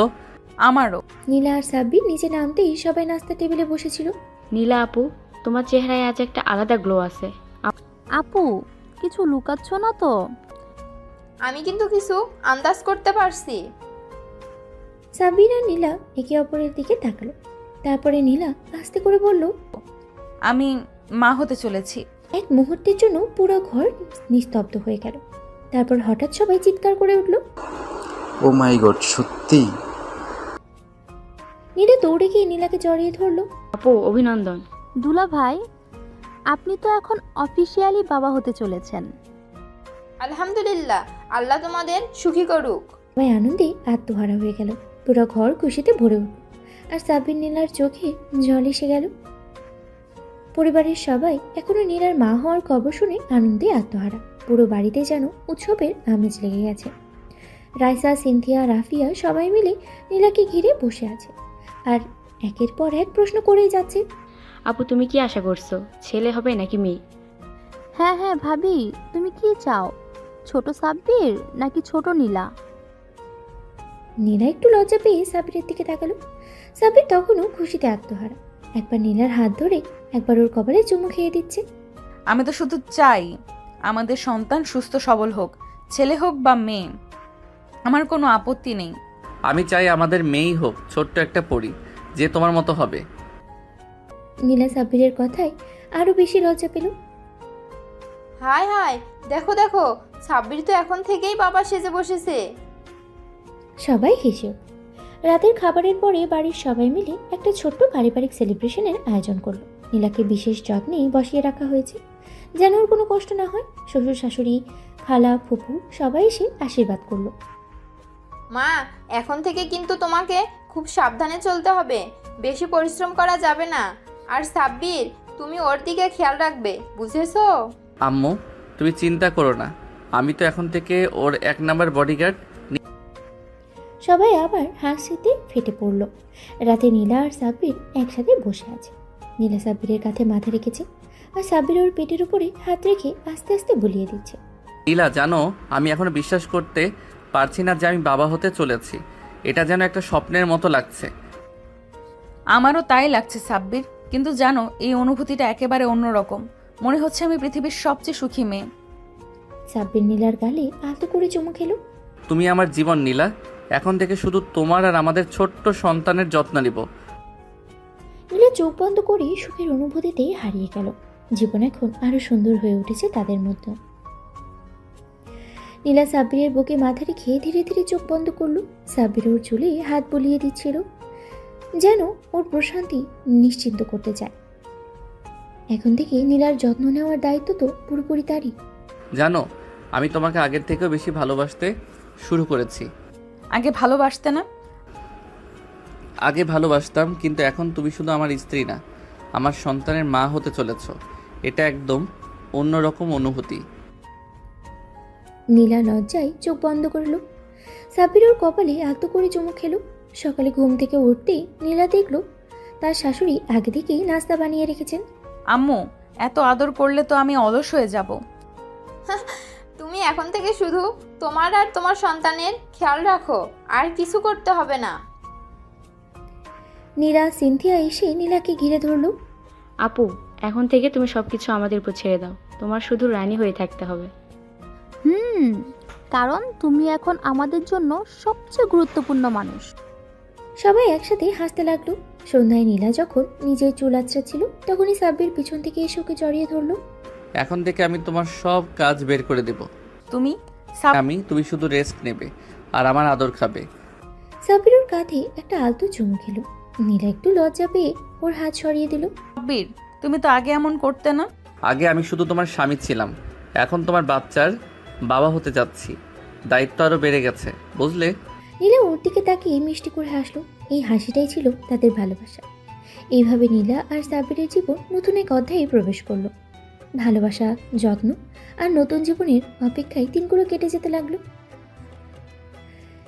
আমারও। নীলা আর সাব্বির নিচে নামতেই সবাই নাস্তা টেবিলে বসেছিল। নীলা আপু, তোমার চেহারায় আজ একটা আলাদা গ্লো আছে। আপু, কিছু লুকাচ্ছ না তো? আমি কিন্তু কিছু আন্দাজ করতে পারছি। সাব্বির আর নীলা একে অপরের দিকে তাকালো, তারপরে নীলা আস্তে করে বলল, আমি মা হতে চলেছি। এক মুহূর্তের জন্য পুরো ঘর নিস্তব্ধ হয়ে গেল। তারপর হঠাৎ সবাই চিৎকার করে উঠল, ও মাই গড, সত্যি? নীলা দৌড়ে গিয়ে নীলাকে জড়িয়ে ধরলো। আপু, অভিনন্দন। দুলা ভাই, আপনি তো এখন অফিসিয়ালি বাবা হতে চলেছেন। আলহামদুলিল্লাহ, আল্লাহ তোমাদের সুখী করুক। সবাই আনন্দে আত্মহারা হয়ে গেল। পুরো ঘর খুশিতে ভরে উঠল, আর সাব্বির নীলার চোখে জল এসে গেল। পরিবারের সবাই এখনো নীলার মা হওয়ার খবর শুনে আনন্দে আত্মহারা। পুরো বাড়িতে যেন উৎসবের আমেজ লেগে গেছে। রাইসা, সিনথিয়া, রাফিয়া সবাই মিলে নীলাকে ঘিরে বসে আছে আর একের পর এক প্রশ্ন করেই যাচ্ছে। আপু, তুমি কি আশা করছো? ছেলে হবে নাকি মেয়ে? হ্যাঁ হ্যাঁ ভাবি, তুমি কি চাও? ছোট সাব্বির নাকি ছোট নীলা? নীলা একটু লজ্জা পেয়ে সাব্বিরের দিকে তাকালো। সাব্বির তখনও খুশিতে আত্মহারা। একবার নীলার হাত ধরে একবার ওর কপালে চুমু খেয়ে দিচ্ছে। আমি তো শুধু চাই আমাদের সন্তান সুস্থ সবল হোক, ছেলে হোক বা মেয়ে, আমার কোনো আপত্তি নেই। আমি চাই আমাদের মেয়েই হোক, ছোট্ট একটা পরী, যে তোমার মতো হবে। নীলা সাব্বিরের কথায় আরো বেশি লজ্জা পেল। হায় হায়, দেখো দেখো, সাব্বির তো এখন থেকেই বাবা সেজে বসেছে। সবাই হেসে উঠল। রাতের খাবারের পরে বাড়ির সবাই মিলে একটা ছোট্ট পারিবারিক সেলিব্রেশনের আয়োজন করলো। নীলাকে বিশেষ যত্নে বসিয়ে রাখা হয়েছে, যেন ওর কোনো কষ্ট না হয়। শ্বশুর শাশুড়ি, খালা, ফুপু সবাই এসে আশীর্বাদ করলো। মা, এখন থেকে কিন্তু তোমাকে খুব সাবধানে চলতে হবে, বেশি পরিশ্রম করা যাবে না। আর সাব্বির, তুমি ওর দিকে খেয়াল রাখবে, বুঝেছো? আম্মু, তুমি চিন্তা করো না, আমি তো এখন থেকে ওর 1 নাম্বার বডিগার্ড। সবাই আবার হাসিতে ফেটে পড়ল। রাতে নীলা আর সাব্বির একসাথে বসে আছে। নীলা সাব্বিরের কাঁধে মাথা রেখেছে আর সাব্বির ওর পেটের উপরে হাত রেখে আস্তে আস্তে বুলিয়ে দিচ্ছে। নীলা, জানো, আমি এখনো বিশ্বাস করতে পারছি না যে আমি বাবা হতে চলেছি। এটা যেন একটা স্বপ্নের মতো লাগছে। আমারও তাই লাগছে সাব্বির, কিন্তু জানো, এই অনুভূতিটা একেবারে অন্যরকম। মনে হচ্ছে আমি পৃথিবীর সবচেয়ে সুখী মেয়ে। সাব্বির নীলার গালে আলতো করে চুমু খেলো। তুমি আমার জীবন নীলা, এখন থেকে শুধু তোমার আর আমাদের ছোট্ট সন্তানের যত্ন নিব। নীলা চোখ বন্ধ করে সুখের অনুভূতিতে হারিয়ে গেল। জীবন এখন আরো সুন্দর হয়ে উঠেছে তাদের মধ্যে। নীলা সাব্বিরের বুকে মাথা রেখে ধীরে ধীরে চোখ বন্ধ করলো। সাব্বির ওর চুলে হাত বুলিয়ে দিচ্ছিল, যেন ওর প্রশান্তি নিশ্চিন্ত করতে চায়। এখন থেকে নীলার যত্ন নেওয়ার দায়িত্ব তো পুরোপুরি তারই। জানো, আমি তোমাকে আগের থেকেও বেশি ভালোবাসতে শুরু করেছি। আগে ভালোবাসতে না? আগে ভালোবাসতাম, কিন্তু এখন তুমি শুধু আমার স্ত্রী না, আমার সন্তানের মা হতে চলেছ। এটা একদম অন্যরকম অনুভূতি। নীলা লজ্জায় চোখ বন্ধ করলো। সাব্বির ওর কপালে আলতো করে চুমু খেলো। সকালে ঘুম থেকে উঠতেই নীলা দেখলো তার শাশুড়ি আগে থেকেই নাস্তা বানিয়ে রেখেছেন। আম্মু, এত আদর করলে তো আমি অলস হয়ে যাব। তুমি এখন থেকে শুধু তোমার আর তোমার সন্তানের খেয়াল রাখো, আর কিছু করতে হবে না। নীরা সিনথিয়া এসে নীলাকে ঘিরে ধরলো। আপু, এখন থেকে তুমি সব কিছু আমাদের উপর ছেড়ে দাও। তোমার শুধু রানী হয়ে থাকতে হবে। কারণ তুমি এখন আমাদের জন্য সবচেয়ে গুরুত্বপূর্ণ মানুষ। সবাই একসাথে হাসতে লাগলো। সন্ধ্যায় নীলা যখন নিজের চুল আঁচড়াচ্ছিল তখনই সাব্বির পিছন থেকে এসে ওকে জড়িয়ে ধরলো। এখন থেকে আমি তোমার সব কাজ বের করে দেব। তুমি তুমি শুধু রেস্ট নেবে আর আমার আদর খাবে। সাব্বির ওর কাঁধে একটা আলতো চুমু খেলো। নীলা একটু লজ্জা পেয়ে ওর হাত সরিয়ে দিল। সাব্বির, তুমি তো আগে এমন করতে না। আগে আমি শুধু তোমার স্বামী ছিলাম, এখন তোমার বাচ্চার বাবা হতে যাচ্ছি। দায়িত্ব আরো বেড়ে গেছে, বুঝলে? নীলা ওর দিকে তাকিয়ে মিষ্টি করে হাসলো। এই হাসিটাই ছিল তাদের ভালোবাসা। এইভাবে নীলা আর সাব্বিরের জীবন নতুন এক অধ্যায়ে প্রবেশ করলো। ভালোবাসা, যত্ন আর নতুন জীবনের অপেক্ষায় দিনগুলো কেটে যেতে লাগলো।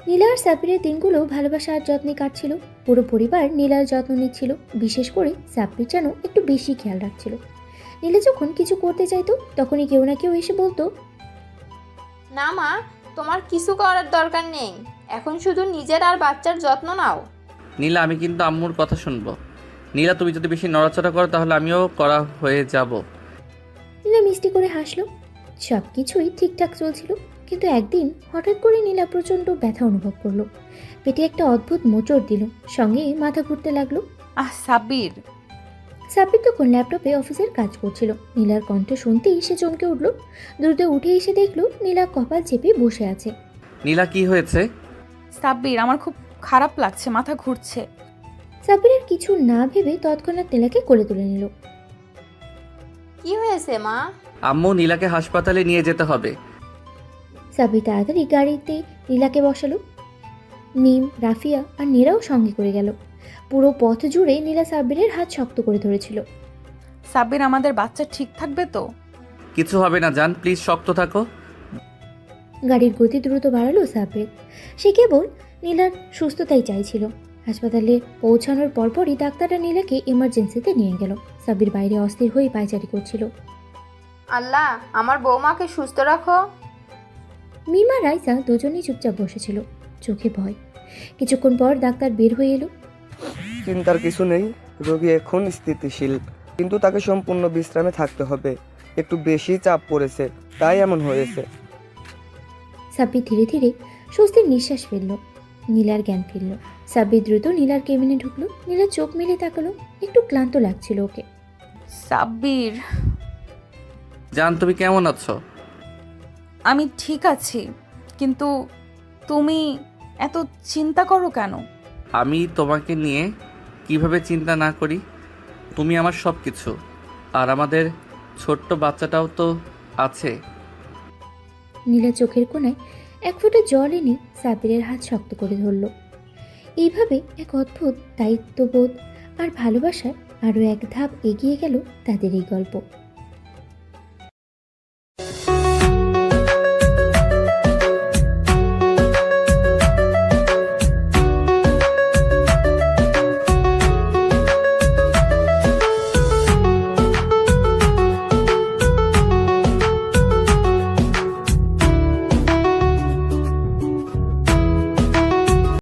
নীলা আর সাব্বিরের দিনগুলো ভালোবাসা আর যত্নে কাটছিল। পুরো পরিবার নীলার যত্ন নিচ্ছিল। বিশেষ করে সাব্বির যেন একটু বেশি খেয়াল রাখছিল। নীলা যখন কিছু করতে চাইতো তখনই কেউ না কেউ এসে বলতো, না মা, তোমার কিছু করার দরকার নেই, এখন শুধু নিজের আর বাচ্চার যত্ন নাও। নীলা, আমি কিন্তু আম্মুর কথা শুনবো। নীলা, তুমি যদি বেশি নড়াচড়া করো তাহলে আমিও করা হয়ে যাব। নীলা মিষ্টি করে হাসলো। সব কিছুই ঠিকঠাক চলছিল, কিন্তু একদিন হঠাৎ করে নীলা প্রচণ্ড ব্যথা অনুভব করলো। পেটে একটা অদ্ভুত মোচড় দিল, সঙ্গে মাথা ঘুরতে লাগলো। সাব্বির তখন ল্যাপটপে অফিসের কাজ করছিল। নীলার কণ্ঠ শুনতেই সে চমকে উঠল। দ্রুত উঠে এসে দেখলো নীলা কপাল চেপে বসে আছে। নীলা, কি হয়েছে? সাব্বির, আমার খুব খারাপ লাগছে, মাথা ঘুরছে। সাব্বিরের কিছু না ভেবে তৎক্ষণাৎ নীলাকে কোলে তুলে নিল। কি হয়েছে মা? আম্মু, নীলাকে হাসপাতালে নিয়ে যেতে হবে। সাব্বির তাড়াতাড়ি গাড়িতে নীলাকে বসালো। মিম, রাফিয়া আর নীরাও সঙ্গে করে গেল। পুরো পথ জুড়ে নীলা সাব্বিরের হাত শক্ত করে ধরেছিল। সাব্বির, আমাদের বাচ্চা ঠিক থাকবে তো? কিছু হবে না জান, প্লিজ শক্ত থাকো। গাড়ির গতি দ্রুত বাড়ালো সাব্বির। সে কেবল নীলার সুস্থতাই চাইছিল। হাসপাতালে পৌঁছানোর পরপরই ডাক্তাররা নীলাকে ইমার্জেন্সিতে নিয়ে গেল। সাব্বির বাইরে অস্থির হয়ে পায়চারি করছিল। আল্লাহ, আমার বৌমাকে সুস্থ রাখো। মিমা রাইসা দুজনেই চুপচাপ বসেছিল, চোখে ভয়। কিছুক্ষণ পর ডাক্তার বের হয়ে এলো। চিন্তার কিছু নেই, রোগী এখন স্থিতিশীল, কিন্তু তাকে সম্পূর্ণ বিশ্রামে থাকতে হবে। একটু বেশি চাপ পড়েছে, তাই এমন হয়েছে। সাব্বির ধীরে ধীরে স্বস্তির নিঃশ্বাস ফেলল। নীলার জ্ঞান ফিরল। সাব্বির দ্রুত নীলার কেবিনে ঢুকলো। নীলা চোখ মেলে তাকালো। একটু ক্লান্ত লাগছিল ওকে। সাব্বির, জান, তুমি কেমন আছো? আমি ঠিক আছি, কিন্তু তুমি এত চিন্তা করো কেন? আমি তোমাকে নিয়ে কিভাবে চিন্তা না করি? তুমি আমার সব কিছু, আর আমাদের ছোট্ট বাচ্চাটাও তো আছে। নীলা চোখের কোণায় এক ফোঁটা জল এনে সাব্বিরের হাত শক্ত করে ধরল। এইভাবে এক অদ্ভুত দায়িত্ববোধ আর ভালোবাসার আরও এক ধাপ এগিয়ে গেল তাদের এই গল্প।